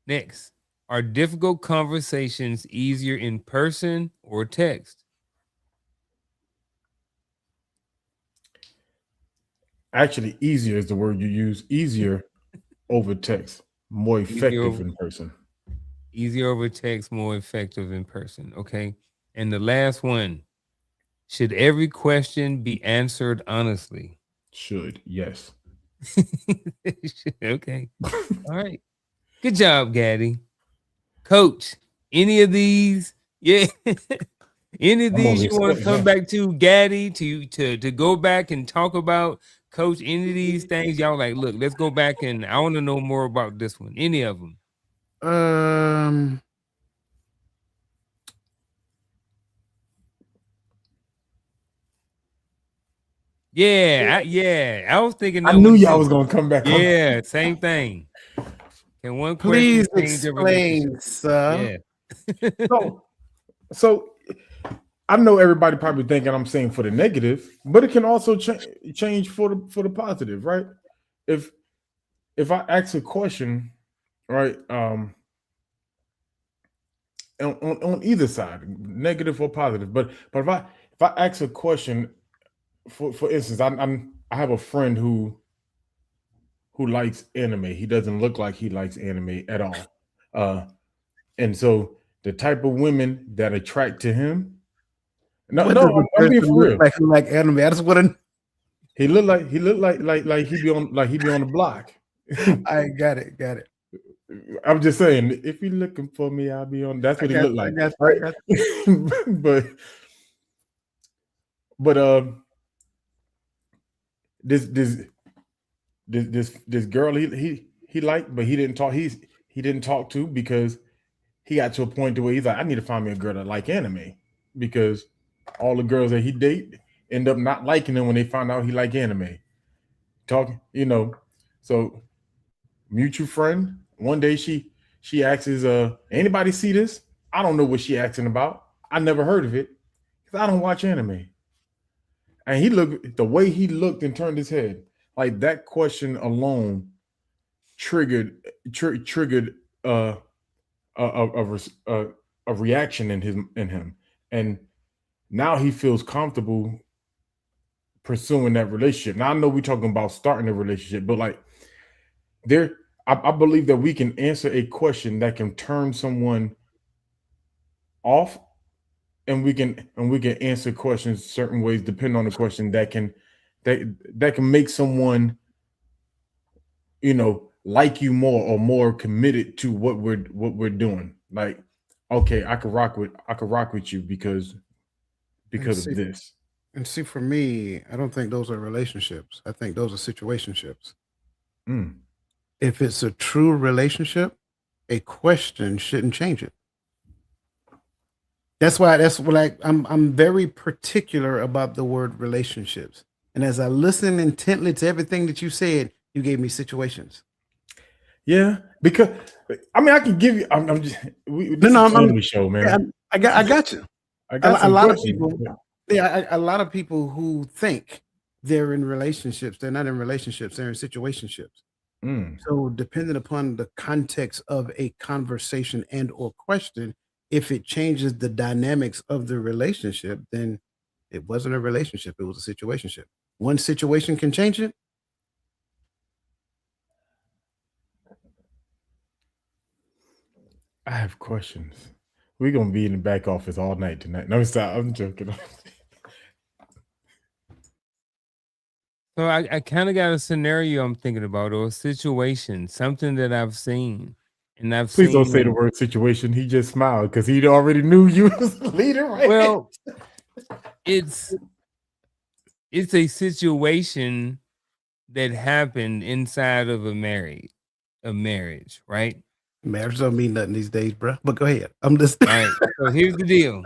Next. Are difficult conversations easier in person or text?
Actually, easier is the word you use. Easier over text, more effective in person.
Easier over text, more effective in person. Okay. And the last one. Should every question be answered honestly?
Should, yes.
Okay. All right. Good job, Gaddy. Coach, any of these? Yeah. Any of these you want to come back to, Gaddy, to go back and talk about? Coach, any of these things y'all like, look, let's go back and I want to know more about this one. Any of them? Yeah, I was thinking.
I knew y'all was gonna come back.
Yeah, same thing. Can one
please explain, sir?
Yeah. so I know everybody probably thinking I'm saying for the negative, but it can also change for the positive, right? If I ask a question, right, on either side, negative or positive, but if I ask a question, for instance, I have a friend who likes anime. He doesn't look like he likes anime at all, and so the type of women that attract to him. No, I'm being for real.
Like anime. I just want to.
He look like he be on the block.
I got it.
I'm just saying, if you're looking for me, I'll be on. That's what he looked like, right? but this girl he liked, but he didn't talk. He didn't talk to because he got to a point to where he's like, I need to find me a girl that like anime, because all the girls that he date end up not liking him when they find out he like anime. Talking, so mutual friend. One day she asks, anybody see this? I don't know what she asking about. I never heard of it because I don't watch anime. And the way he looked and turned his head, like that question alone triggered a reaction in him, and now he feels comfortable pursuing that relationship. Now I know we're talking about starting a relationship, but like I believe that we can answer a question that can turn someone off, and we can answer questions certain ways depending on the question that can make someone, like you more or more committed to what we're doing. Like, okay, I could rock with you because of this.
And see, for me, I don't think those are relationships. I think those are situationships.
Mm.
If it's a true relationship, a question shouldn't change it. That's what I'm very particular about the word relationships. And as I listen intently to everything that you said, you gave me situations.
Yeah, because I mean, I can give you. I'm just this
I'm
family show, man.
I got you.
I got
A lot of
questions.
people. Yeah, a lot of people who think they're in relationships, they're not in relationships, they're in situationships.
Mm.
So depending upon the context of a conversation and or question, if it changes the dynamics of the relationship, then it wasn't a relationship, it was a situationship. One situation can change it.
I have questions. We're gonna be in the back office all night tonight. No, stop. I'm joking.
So I kind of got a scenario I'm thinking about, or a situation, something that I've seen. And I've
Please
seen
don't say the word situation. He just smiled because he already knew you was the leader, right?
Well, it's a situation that happened inside of a marriage, right?
Marriage don't mean nothing these days, bro. But go ahead. I'm listening.
All right. So here's the deal.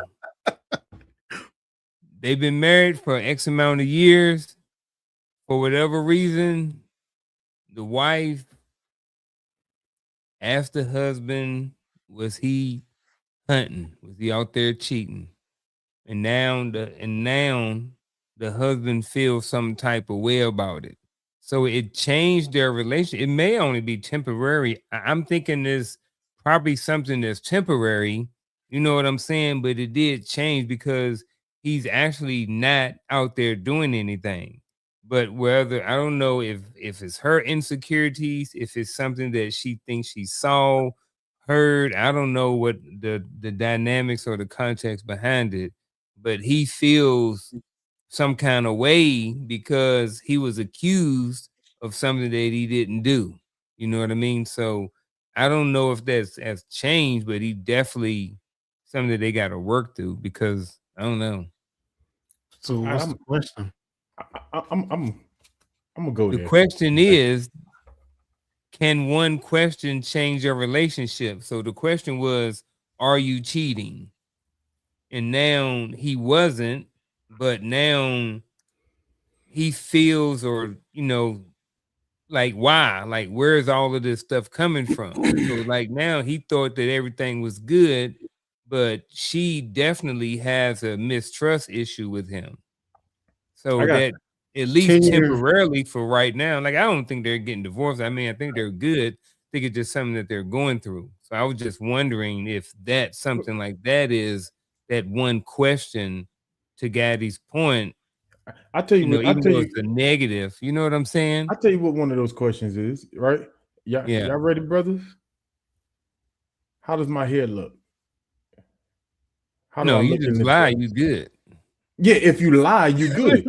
They've been married for X amount of years. For whatever reason, the wife asked the husband, was he hunting? Was he out there cheating? And now the husband feels some type of way about it. So it changed their relationship. It may only be temporary. I'm thinking there's probably something that's temporary. You know what I'm saying? But it did change because he's actually not out there doing anything. But whether, I don't know if it's her insecurities, if it's something that she thinks she saw, heard, I don't know what the dynamics or the context behind it, but he feels some kind of way because he was accused of something that he didn't do. You know what I mean? So I don't know if that's has changed, but he definitely something that they got to work through because I don't know.
So what's the question?
I'm gonna go
The
there.
question is, can one question change your relationship? So the question was, are you cheating? And now he wasn't, but now he feels, or like, why? Like, where's all of this stuff coming from? So like now he thought that everything was good, but she definitely has a mistrust issue with him. So that at least temporarily for right now, like I don't think they're getting divorced. I mean, I think they're good. I think it's just something that they're going through. So I was just wondering if that's something like that is that one question to Gaddy's point.
I tell you,
even though it's a negative, you know what I'm saying?
I tell you what one of those questions is, right? Y'all ready, brothers? How does my hair look?
No, you just lie, you good.
Yeah, if you lie, you good.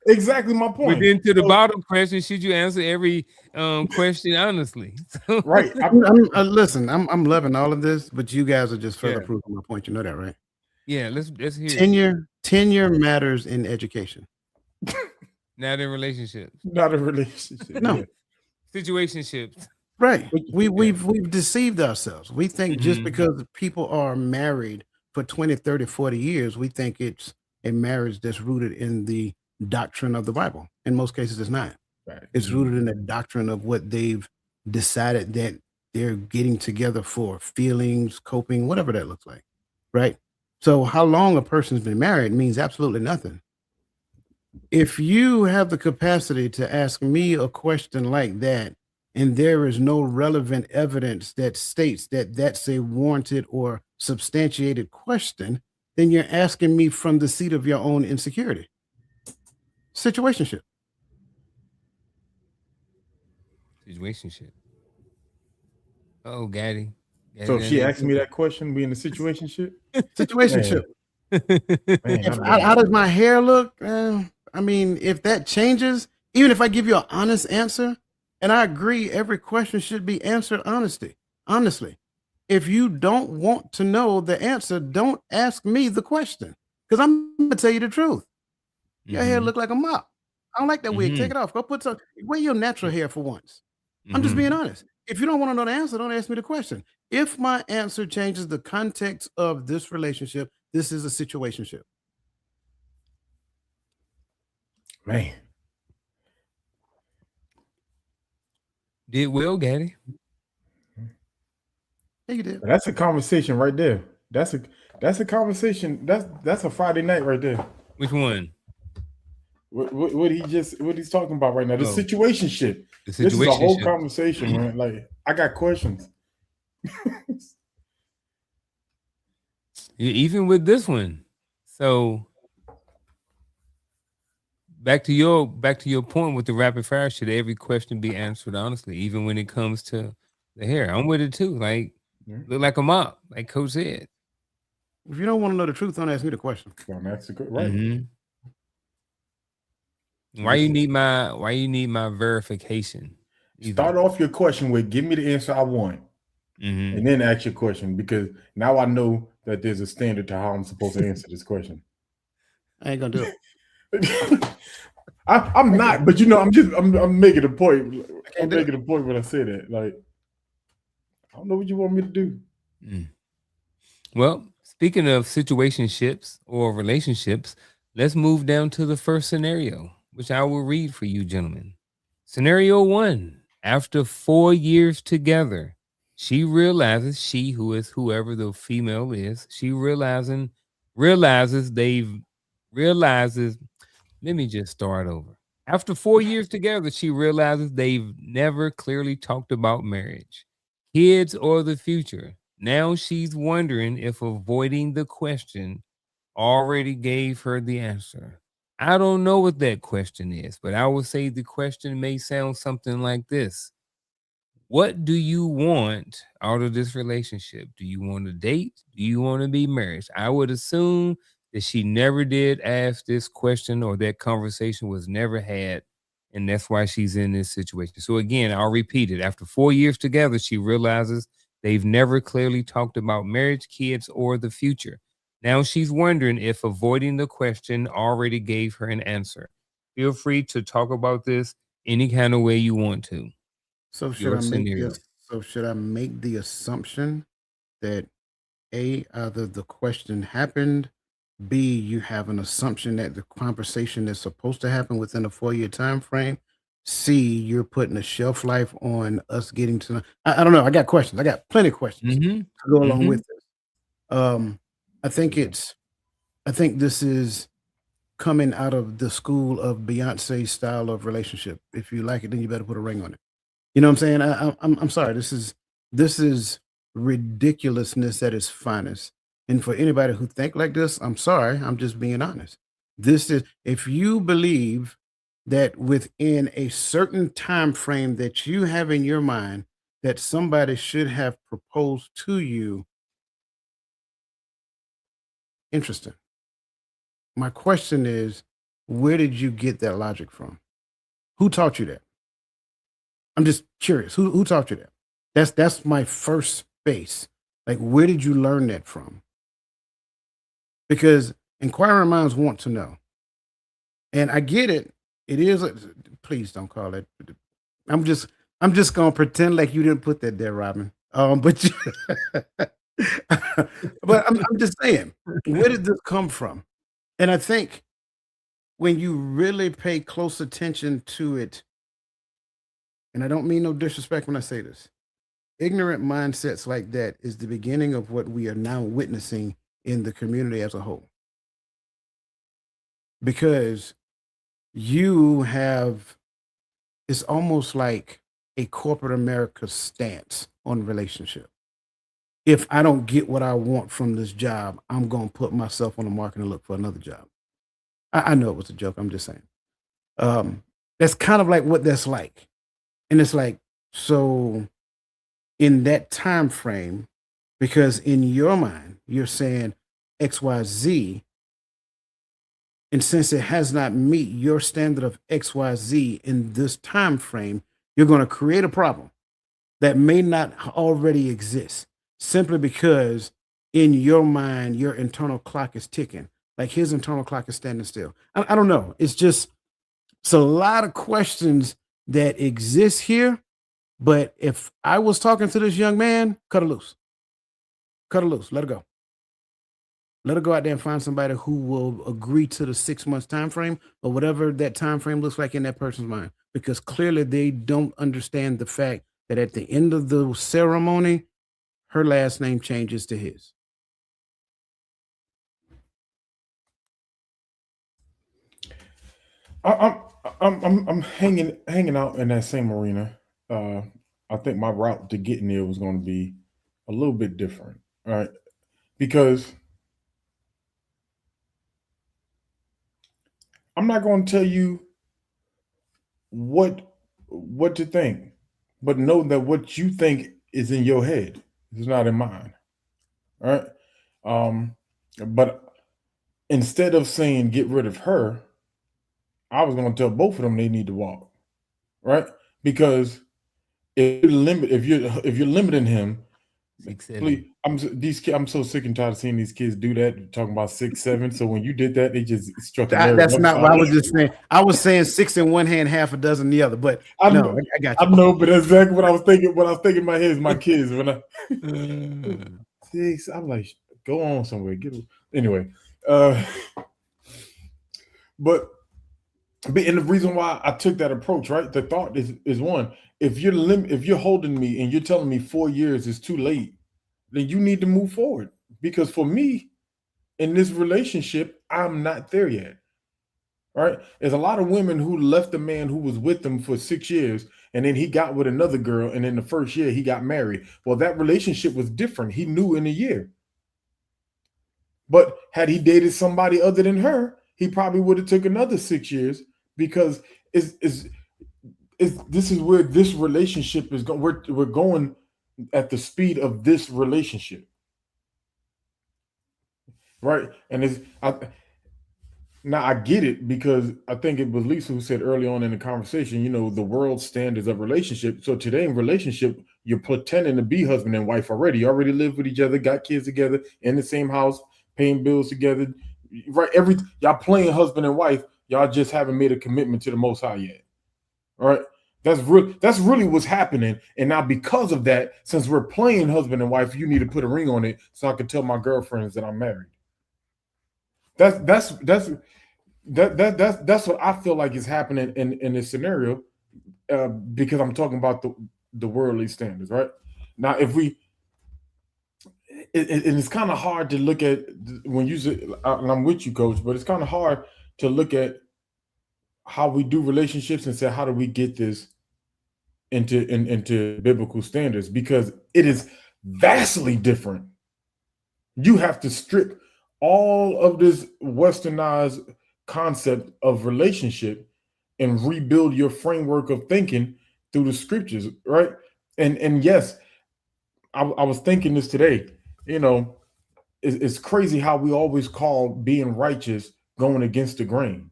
Exactly my point.
But then to the bottom question, should you answer every question honestly?
Right.
Listen, I'm loving all of this, but you guys are just further proving my point. You know that, right?
Yeah, let's hear
tenure matters in education.
Not in relationships.
Not in relationships.
No.
Situationships.
Right. We've deceived ourselves. We think just because people are married for 20, 30, 40 years, we think it's a marriage that's rooted in the doctrine of the Bible. In most cases, it's not. Right. It's rooted in the doctrine of what they've decided that they're getting together for, feelings, coping, whatever that looks like. Right. So how long a person's been married means absolutely nothing. If you have the capacity to ask me a question like that, and there is no relevant evidence that states that that's a warranted or substantiated question, then you're asking me from the seat of your own insecurity. Situationship.
Situationship. Oh, Gaddy.
So if she asked me that question, we in a situation shit?
Situationship.
Man,
How does my hair look? I mean, if that changes, even if I give you an honest answer, and I agree, every question should be answered honestly. If you don't want to know the answer, don't ask me the question, because I'm gonna tell you the truth. Your hair look like a mop. I don't like that wig. Take it off. Go put some. Wear your natural hair for once. I'm just being honest. If you don't want to know the answer, don't ask me the question. If my answer changes the context of this relationship, this is a situationship.
Man,
Did well, Gaddy.
Yeah, you did.
that's a conversation right there. That's a conversation. That's a Friday night right there.
Which one?
What he's talking about right now? The
Oh.
situation shit.
The
This is a whole
situationship.
conversation, man. Like I got questions.
Even with this one. So back to your point with the rapid fire, should every question be answered honestly, even when it comes to the hair? I'm with it too. Like look like a mop, like Coach said.
If you don't want to know the truth, don't ask me the question.
Don't ask the right.
Mhm. Why you need my verification?
Start off your question with "Give me the answer I want," and then ask your question, because now I know that there's a standard to how I'm supposed to answer this question.
I ain't gonna do it.
I'm not, but I'm making a point. I'm making a point when I say that. Like, I don't know what you want me to do.
Well, speaking of situationships or relationships, let's move down to the first scenario, which I will read for you, gentlemen. Scenario 1. After 4 years together, she realizes, whoever the female is, she realizes, let me just start over. After 4 years together, she realizes they've never clearly talked about marriage, kids, or the future. Now she's wondering if avoiding the question already gave her the answer. I don't know what that question is, but I would say the question may sound something like this. What do you want out of this relationship? Do you want to date? Do you want to be married? I would assume that she never did ask this question, or that conversation was never had, and that's why she's in this situation. So again, I'll repeat it. After 4 years together, she realizes they've never clearly talked about marriage, kids, or the future. Now she's wondering if avoiding the question already gave her an answer. Feel free to talk about this any kind of way you want to.
So
Your scenario.
should I make the assumption that A, either the question happened, B, you have an assumption that the conversation is supposed to happen within a 4-year time frame, C, you're putting a shelf life on us getting to know. I don't know. I got questions. I got plenty of questions to go along with this. I think this is coming out of the school of Beyonce's style of relationship. If you like it, then you better put a ring on it. You know what I'm saying? I'm sorry. This is ridiculousness at its finest. And for anybody who think like this, I'm sorry. I'm just being honest. This is, if you believe that within a certain time frame that you have in your mind that somebody should have proposed to you, interesting. My question is, where did you get that logic from? Who taught you that? I'm just curious. Who taught you that? That's my first space. Like, where did you learn that from? Because inquiring minds want to know. And I get it. It is. Please don't call it. I'm just gonna pretend like you didn't put that there, Robin. But but I'm just saying, where did this come from? And I think when you really pay close attention to it, and I don't mean no disrespect when I say this, ignorant mindsets like that is the beginning of what we are now witnessing in the community as a whole. Because you have, it's almost like a corporate America stance on relationship. If I don't get what I want from this job, I'm going to put myself on the market and look for another job. I know it was a joke. I'm just saying. That's kind of like what that's like. And it's like, so in that time frame, because in your mind, you're saying XYZ, and since it has not meet your standard of XYZ in this time frame, you're going to create a problem that may not already exist simply because in your mind, your internal clock is ticking. Like his internal clock is standing still. I don't know. It's a lot of questions that exist here. But if I was talking to this young man, cut her loose. Cut her loose. Let her go. Let her go out there and find somebody who will agree to the 6 months time frame or whatever that time frame looks like in that person's mind. Because clearly they don't understand the fact that at the end of the ceremony, her last name changes to his.
I'm hanging out in that same arena. I think my route to getting there was going to be a little bit different, right? Because I'm not going to tell you what to think, but know that what you think is in your head is not in mine, right? But instead of saying get rid of her, I was going to tell both of them they need to walk, right? Because if you're limiting him,
6, 7.
please, I'm so sick and tired of seeing these kids do that, talking about 6, 7. So when you did that, they just struck a nerve.
That's not what I was just saying. I was saying 6 in one hand, half a dozen in the other. But I got you.
I know, but that's exactly what I was thinking. What I was thinking in my head is my kids. When I 6, I'm like, go on somewhere. Anyway. But and the reason why I took that approach, right? The thought is one: if you're holding me and you're telling me 4 years is too late, then you need to move forward. Because for me, in this relationship, I'm not there yet. Right? There's a lot of women who left a man who was with them for 6 years, and then he got with another girl, and in the first year he got married. Well, that relationship was different. He knew in a year. But had he dated somebody other than her, he probably would have took another 6 years, because this is where this relationship is going. We're going at the speed of this relationship, right? And I get it, because I think it was Lisa who said early on in the conversation, the world standards of relationship. So today in relationship, you're pretending to be husband and wife already. You already live with each other, got kids together, in the same house, paying bills together, right? Y'all playing husband and wife. Y'all just haven't made a commitment to the Most High yet. All right. That's really what's happening. And now because of that, since we're playing husband and wife, you need to put a ring on it so I can tell my girlfriends that I'm married. That's what I feel like is happening in this scenario, because I'm talking about the worldly standards, right? Now, and it's kind of hard to look at when you say, and I'm with you, Coach, but it's kind of hard to look at how we do relationships and say, how do we get this into biblical standards? Because it is vastly different. You have to strip all of this westernized concept of relationship and rebuild your framework of thinking through the scriptures, right? And yes, I was thinking this today. It's crazy how we always call being righteous going against the grain.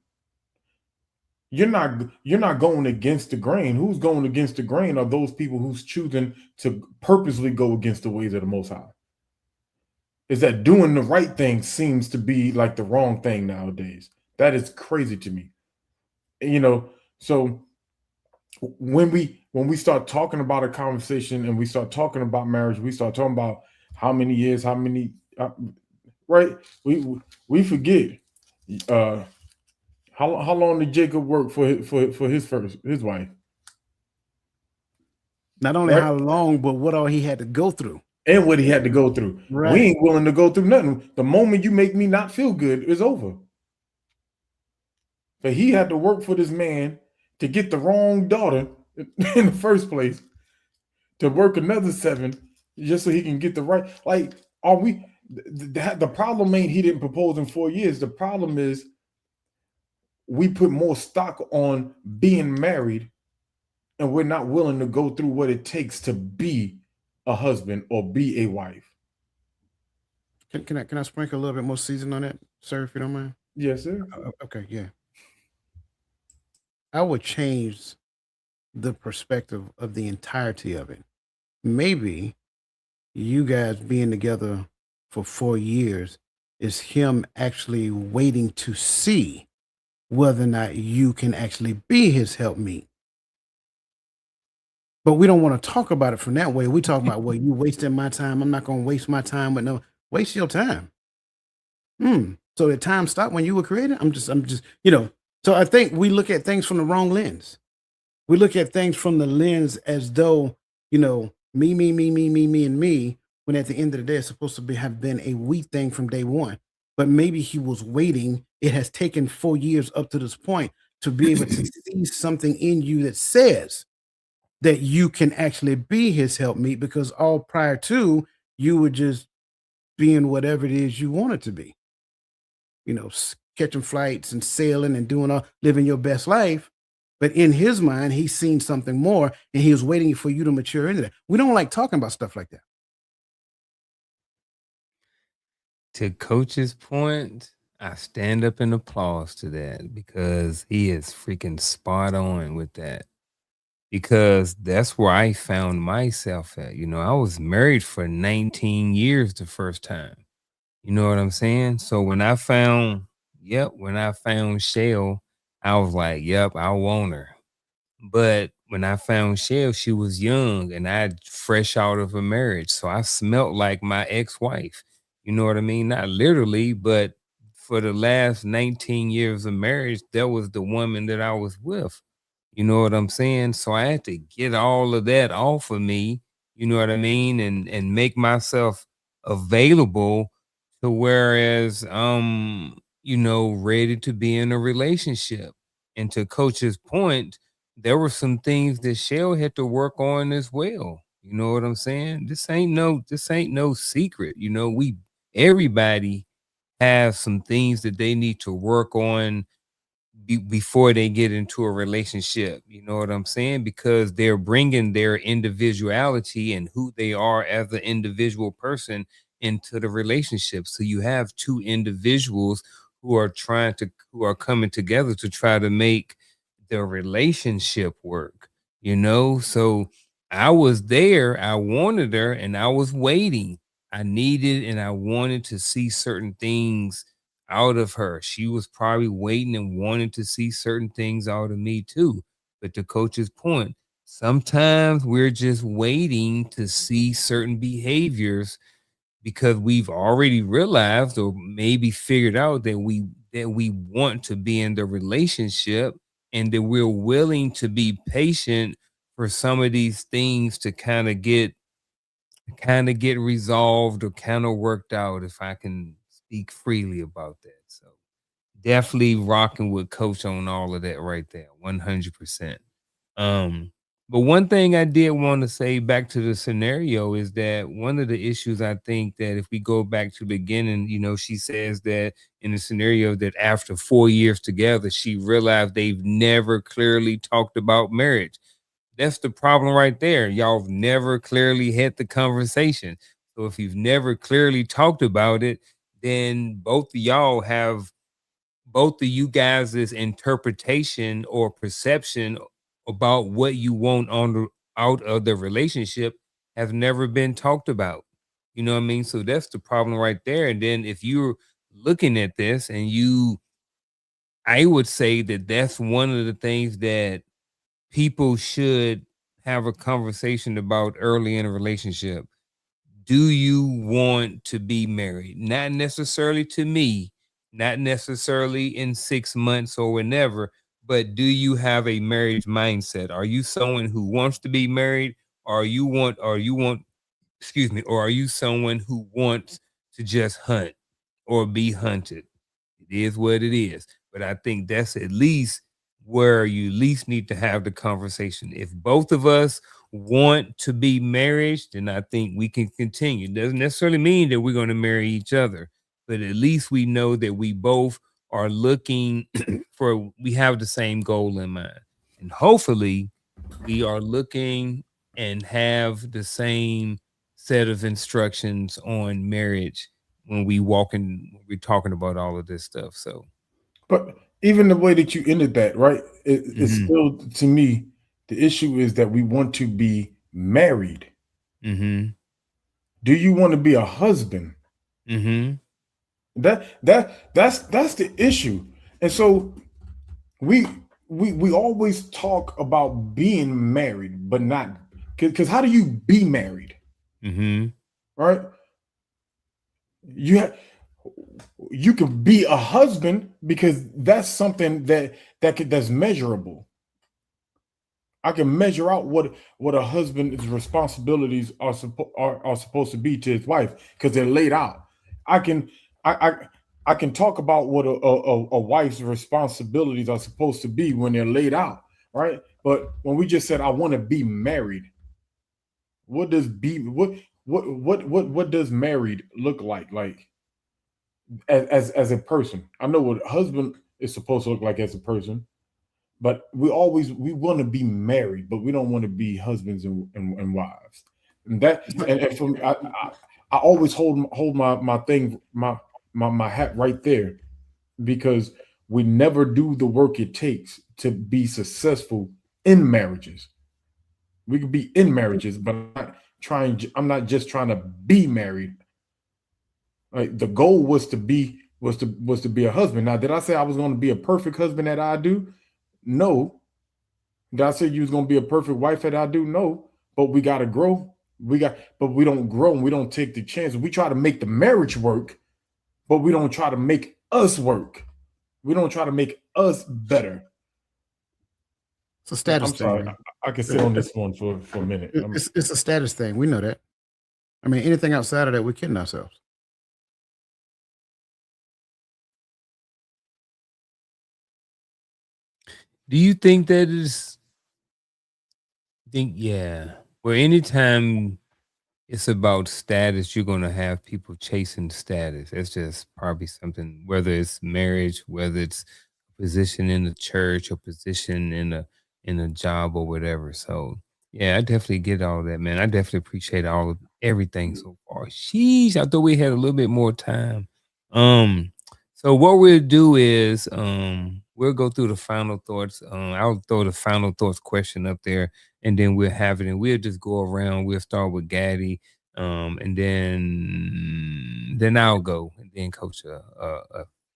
You're not going against the grain. Who's going against the grain are those people who's choosing to purposely go against the ways of the Most High. Is that doing the right thing seems to be like the wrong thing nowadays. That is crazy to me. So when we start talking about a conversation and we start talking about marriage, we start talking about how many years, right? We forget. How long did Jacob work for his wife?
Not only
right?
How long, but what all he had to go through.
And what he had to go through. Right. We ain't willing to go through nothing. The moment you make me not feel good, it's over. But he had to work for this man to get the wrong daughter in the first place, to work another 7 just so he can get the right. Like, are we? The problem ain't he didn't propose in 4 years. The problem is we put more stock on being married, and we're not willing to go through what it takes to be a husband or be a wife.
Can I sprinkle a little bit more season on that, sir, if you don't mind?
Yes, sir.
Okay, yeah. I would change the perspective of the entirety of it. Maybe you guys being together for 4 years is him actually waiting to see whether or not you can actually be his helpmeet. But we don't want to talk about it from that way. We talk about, well, you wasting my time. I'm not going to waste my time with no, waste your time. So the time stopped when you were created? I'm just, so I think we look at things from the wrong lens. We look at things from the lens as though, me, and me, when at the end of the day, it's supposed to have been a we thing from day one. But maybe he was waiting. It has taken 4 years up to this point to be able to see something in you that says that you can actually be his helpmeet, because all prior to, you were just being whatever it is you wanted to be. Catching flights and sailing and living your best life. But in his mind, he's seen something more, and he was waiting for you to mature into that. We don't like talking about stuff like that.
To Coach's point, I stand up and applause to that, because he is freaking spot on with that. Because that's where I found myself at. I was married for 19 years the first time. You know what I'm saying? So when I found Shell, I was like, yep, I want her. But when I found Shell, she was young and I fresh out of a marriage. So I smelt like my ex-wife. You know what I mean? Not literally, but for the last 19 years of marriage, that was the woman that I was with. You know what I'm saying? So I had to get all of that off of me, you know what I mean? And make myself available to whereas ready to be in a relationship. And to Coach's point, there were some things that Shell had to work on as well. You know what I'm saying? This ain't no secret. Everybody has some things that they need to work on before they get into a relationship. You know what I'm saying? Because they're bringing their individuality and who they are as an individual person into the relationship. So you have two individuals who are coming together to try to make the relationship work, So I was there, I wanted her, and I was waiting. I needed and I wanted to see certain things out of her. She was probably waiting and wanted to see certain things out of me too. But to Coach's point, sometimes we're just waiting to see certain behaviors because we've already realized or maybe figured out that we want to be in the relationship, and that we're willing to be patient for some of these things to kind of get resolved or kind of worked out, if I can speak freely about that. So definitely rocking with Coach on all of that right there, 100%. But one thing I did want to say back to the scenario is that one of the issues, I think that if we go back to the beginning, she says that in the scenario that after 4 years together, she realized they've never clearly talked about marriage. That's the problem right there. Y'all have never clearly had the conversation. So if you've never clearly talked about it, then both of you guys' interpretation or perception about what you want out of the relationship have never been talked about. You know what I mean? So that's the problem right there. And then if you're looking at this and I would say that that's one of the things that people should have a conversation about early in a relationship. Do you want to be married? Not necessarily to me, not necessarily in 6 months or whenever, but do you have a marriage mindset? Are you someone who wants to be married, or are you someone who wants to just hunt or be hunted? It is what it is. But I think that's at least where you at least need to have the conversation. If both of us want to be married, then I think we can continue. Doesn't necessarily mean that we're going to marry each other, but at least we know that we both are looking for, we have the same goal in mind. And hopefully we are looking and have the same set of instructions on marriage when we walk in, when we're talking about all of this stuff. So,
But even the way that you ended that, right? It's still, to me, the issue is that we want to be married.
mm-hmm.
Do you want to be a husband?
Mm-hmm.
That's the issue. And so we always talk about being married, but not, because how do you be married?
Mm-hmm.
Right? You can be a husband because that's something that's measurable. I can measure out what a husband's responsibilities are supposed to be to his wife because they're laid out. I can talk about what a wife's responsibilities are supposed to be when they're laid out, right? But when we just said I want to be married, what does married look like? Like as a person. I know what a husband is supposed to look like as a person, but we want to be married, but we don't want to be husbands and wives. And for me, I always hold my thing, my hat right there, because we never do the work it takes to be successful in marriages. We could be in marriages, but I'm not just trying to be married. Like the goal was to be a husband. Now, did I say I was going to be a perfect husband at I do? No. Did I say you was going to be a perfect wife at I do? No. But we got to grow. But we don't grow and we don't take the chance. We try to make the marriage work, but we don't try to make us work. We don't try to make us better.
It's a status thing.
Sorry, I can sit on this one for a minute.
It's a status thing. We know that. I mean, anything outside of that, we're kidding ourselves.
Do you think that is? Yeah. Well, anytime it's about status, you're going to have people chasing status. It's just probably something, whether it's marriage, whether it's a position in the church or position in a job or whatever. So yeah, I definitely get all that, man. I definitely appreciate everything so far. Sheesh, I thought we had a little bit more time. So what we'll do is we'll go through the final thoughts. I'll throw the final thoughts question up there, and then we'll have it, and we'll just go around. We'll start with Gaddy, and then I'll go, and then Coach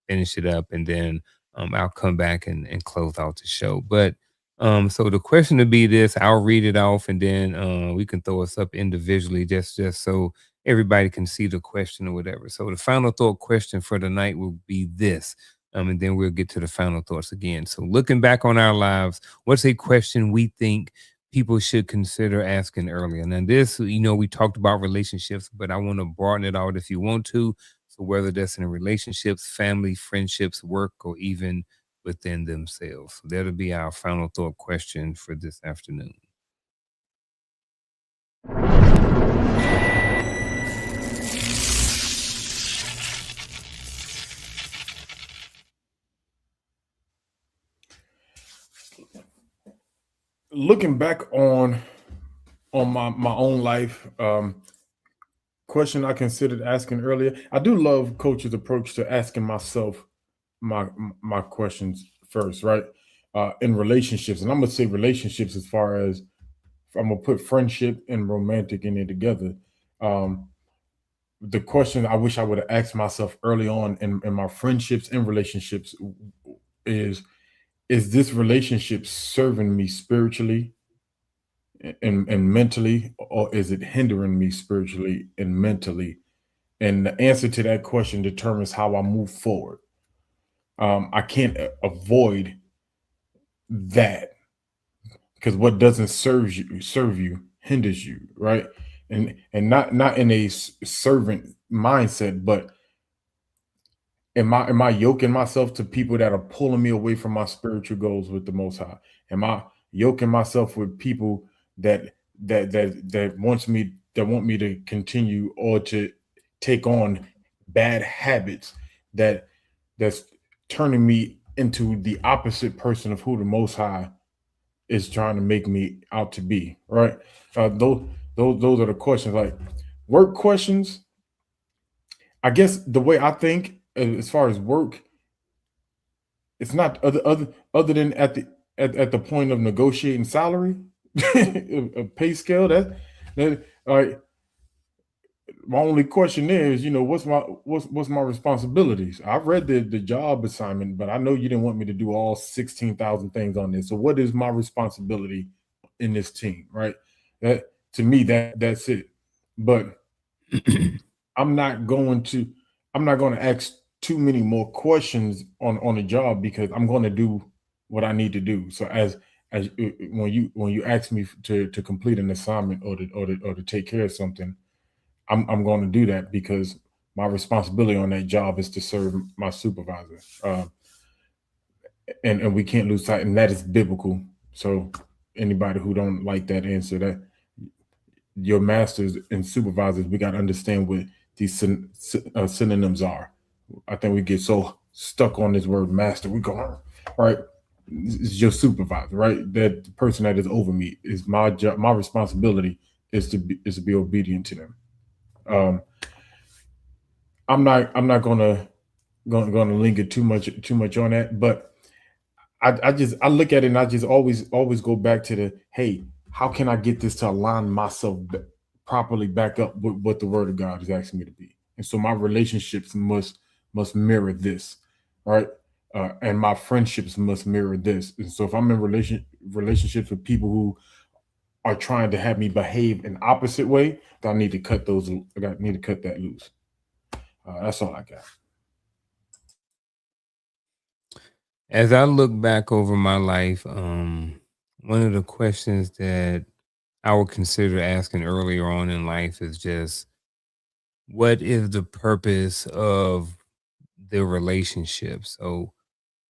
finish it up, and then I'll come back and close out the show. But so the question would be this: I'll read it off, and then we can throw us up individually, just so everybody can see the question or whatever. So the final thought question for the night will be this. And then we'll get to the final thoughts again. So looking back on our lives, what's a question we think people should consider asking earlier? Now this, we talked about relationships, but I want to broaden it out if you want to. So whether that's in relationships, family, friendships, work, or even within themselves. So that'll be our final thought question for this afternoon.
Looking back on my own life, question I considered asking earlier. I do love Coach's approach to asking myself my questions first, right? In relationships, and I'm gonna say relationships as far as I'm gonna put friendship and romantic in it together. The question I wish I would have asked myself early on in my friendships and relationships is this relationship serving me spiritually and mentally, or is it hindering me spiritually and mentally? And the answer to that question determines how I move forward. I can't avoid that, because what doesn't serve you hinders you, right? And not in a servant mindset, but am I yoking myself to people that are pulling me away from my spiritual goals with the Most High? Am I yoking myself with people that want me to continue or to take on bad habits that's turning me into the opposite person of who the Most High is trying to make me out to be, right? Those are the questions. Like work questions, I guess the way I think as far as work, it's not other than at the point of negotiating salary, a pay scale. That all right. My only question is, what's my responsibilities? I've read the job assignment, but I know you didn't want me to do all 16,000 things on this. So what is my responsibility in this team, right? That to me, that's it. But I'm not going to ask too many more questions on the job because I'm going to do what I need to do. So as when you ask me to complete an assignment or to take care of something, I'm going to do that because my responsibility on that job is to serve my supervisor, and we can't lose sight, and that is biblical. So anybody who don't like that answer, that your masters and supervisors, we got to understand what these synonyms are. I think we get so stuck on this word master. We go, all right, it's your supervisor, right? That the person that is over me is my job. My responsibility is to be obedient to them. I'm not gonna linger too much on that, but I look at it and I just always go back to hey, how can I get this to align myself properly back up with what the Word of God is asking me to be? And so my relationships must mirror this, right? And my friendships must mirror this. And so if I'm in relationships with people who are trying to have me behave an opposite way, I need to cut that loose. That's all I got.
As I look back over my life, one of the questions that I would consider asking earlier on in life is just, what is the purpose of the relationship? So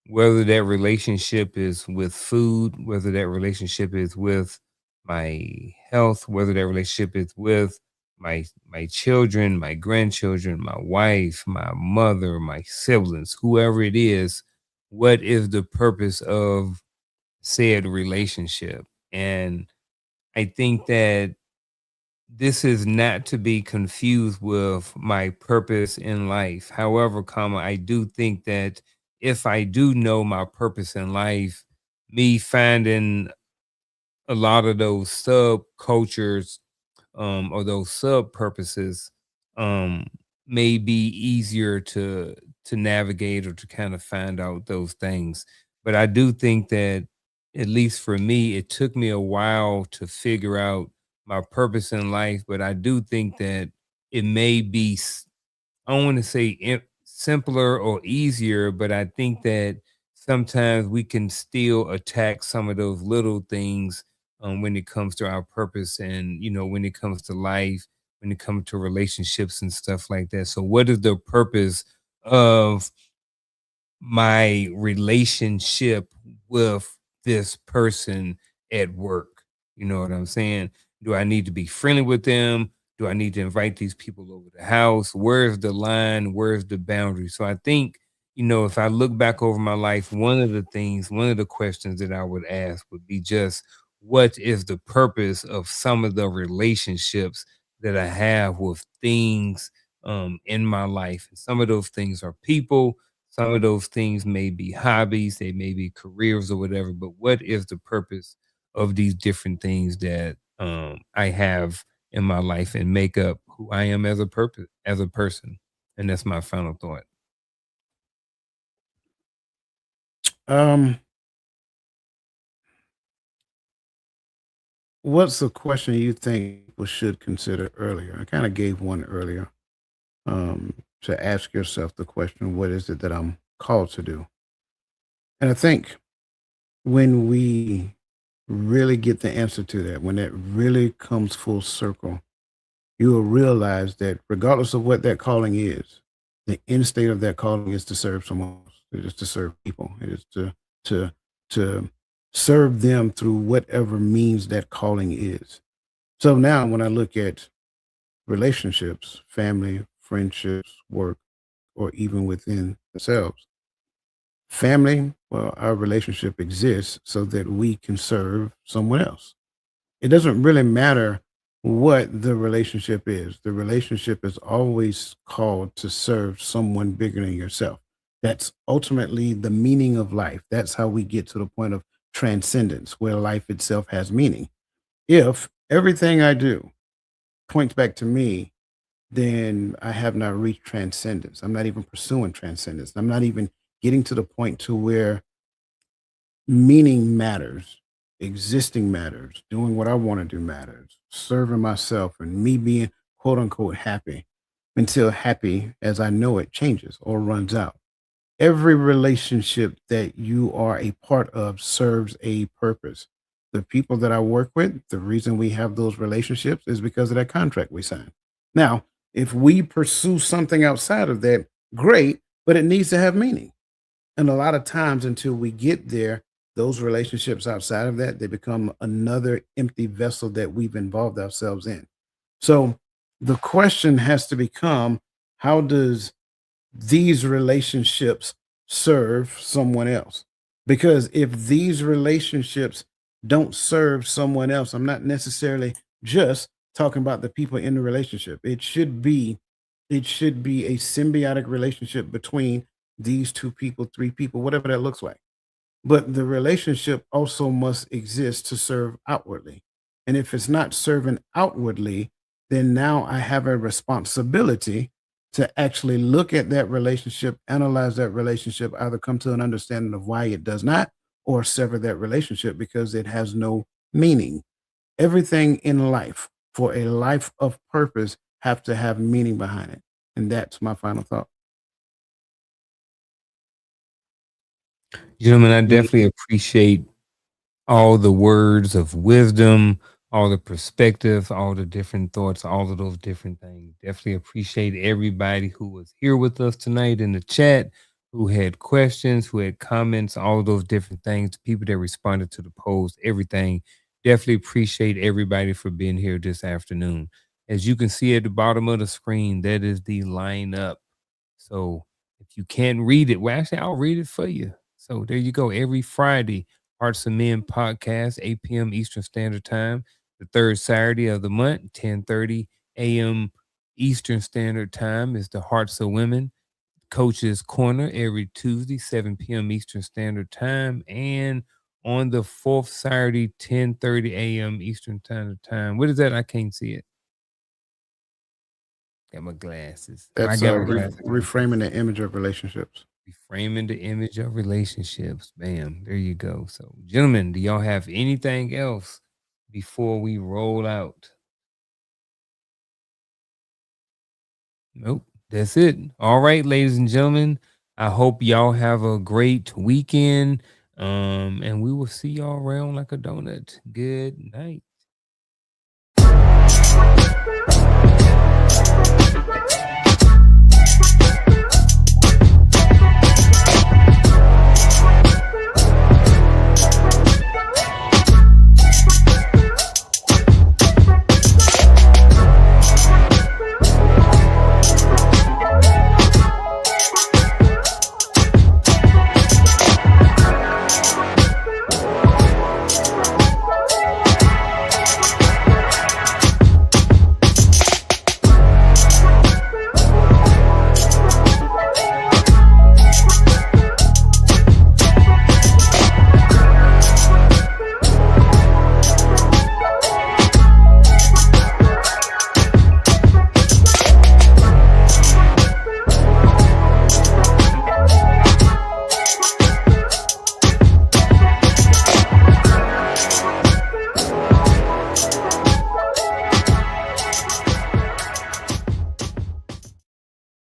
whether that relationship is with food, whether that relationship is with my health, whether that relationship is with my children, my grandchildren, my wife, my mother, my siblings, whoever it is, what is the purpose of said relationship? And I think that this is not to be confused with my purpose in life. However, I do think that if I do know my purpose in life, me finding a lot of those subcultures or those sub purposes may be easier to navigate or to kind of find out those things. But I do think that, at least for me, it took me a while to figure out my purpose in life. But I do think that it may be, I don't want to say simpler or easier, but I think that sometimes we can still attack some of those little things when it comes to our purpose, and when it comes to life, when it comes to relationships and stuff like that. So what is the purpose of my relationship with this person at work? You know what I'm saying? Do I need to be friendly with them? Do I need to invite these people over the house? Where's the line? Where's the boundary? So I think, if I look back over my life, one of the questions that I would ask would be just, what is the purpose of some of the relationships that I have with things in my life? And some of those things are people. Some of those things may be hobbies, they may be careers or whatever, but what is the purpose of these different things that I have in my life and make up who I am as a person? And that's my final thought.
What's the question you think people should consider earlier? I kind of gave one earlier. To ask yourself the question, what is it that I'm called to do? And I think when we really get the answer to that, when it really comes full circle, you will realize that regardless of what that calling is, The end state of that calling is to serve someone else. It is to serve people. It is to serve them through whatever means that calling is. So now when I look at relationships, family, friendships, work, or even within themselves, family, well, our relationship exists so that we can serve someone else. It doesn't really matter what the relationship is. The relationship is always called to serve someone bigger than yourself. That's ultimately the meaning of life. That's how we get to the point of transcendence, where life itself has meaning. If everything I do points back to me, then I have not reached transcendence. I'm not even pursuing transcendence. I'm not even getting to the point to where meaning matters, existing matters, doing what I want to do matters, serving myself and me being quote unquote happy, until happy as I know it changes or runs out. Every relationship that you are a part of serves a purpose. The people that I work with, the reason we have those relationships is because of that contract we signed. Now, if we pursue something outside of that, great, but it needs to have meaning. And a lot of times until we get there, those relationships outside of that, they become another empty vessel that we've involved ourselves in. So the question has to become, how does these relationships serve someone else? Because if these relationships don't serve someone else, I'm not necessarily just talking about the people in the relationship. It should be a symbiotic relationship between these two people, three people, whatever that looks like. But the relationship also must exist to serve outwardly. And if it's not serving outwardly, then now I have a responsibility to actually look at that relationship, analyze that relationship, either come to an understanding of why it does not, or sever that relationship because it has no meaning. Everything in life, for a life of purpose, have to have meaning behind it. And that's my final thought.
Gentlemen, I definitely appreciate all the words of wisdom, all the perspective, all the different thoughts, all of those different things. Definitely appreciate everybody who was here with us tonight in the chat, who had questions, who had comments, all of those different things, people that responded to the post, everything. Definitely appreciate everybody for being here this afternoon. As you can see at the bottom of the screen, that is the lineup. So if you can't read it, well, actually, I'll read it for you. So there you go. Every Friday, Hearts of Men podcast, 8 p.m. Eastern Standard Time. The third Saturday of the month, 10:30 a.m. Eastern Standard Time, is the Hearts of Women Coaches Corner every Tuesday, 7 p.m. Eastern Standard Time. And on the fourth Saturday, 10:30 a.m. Eastern Standard Time. What is that? I can't see it. Got my glasses.
That's
I got my glasses.
reframing the image of relationships.
Reframing the image of relationships. Bam. There you go. So, gentlemen, do y'all have anything else before we roll out? Nope. That's it. All right, ladies and gentlemen. I hope y'all have a great weekend. And we will see y'all around like a donut. Good night.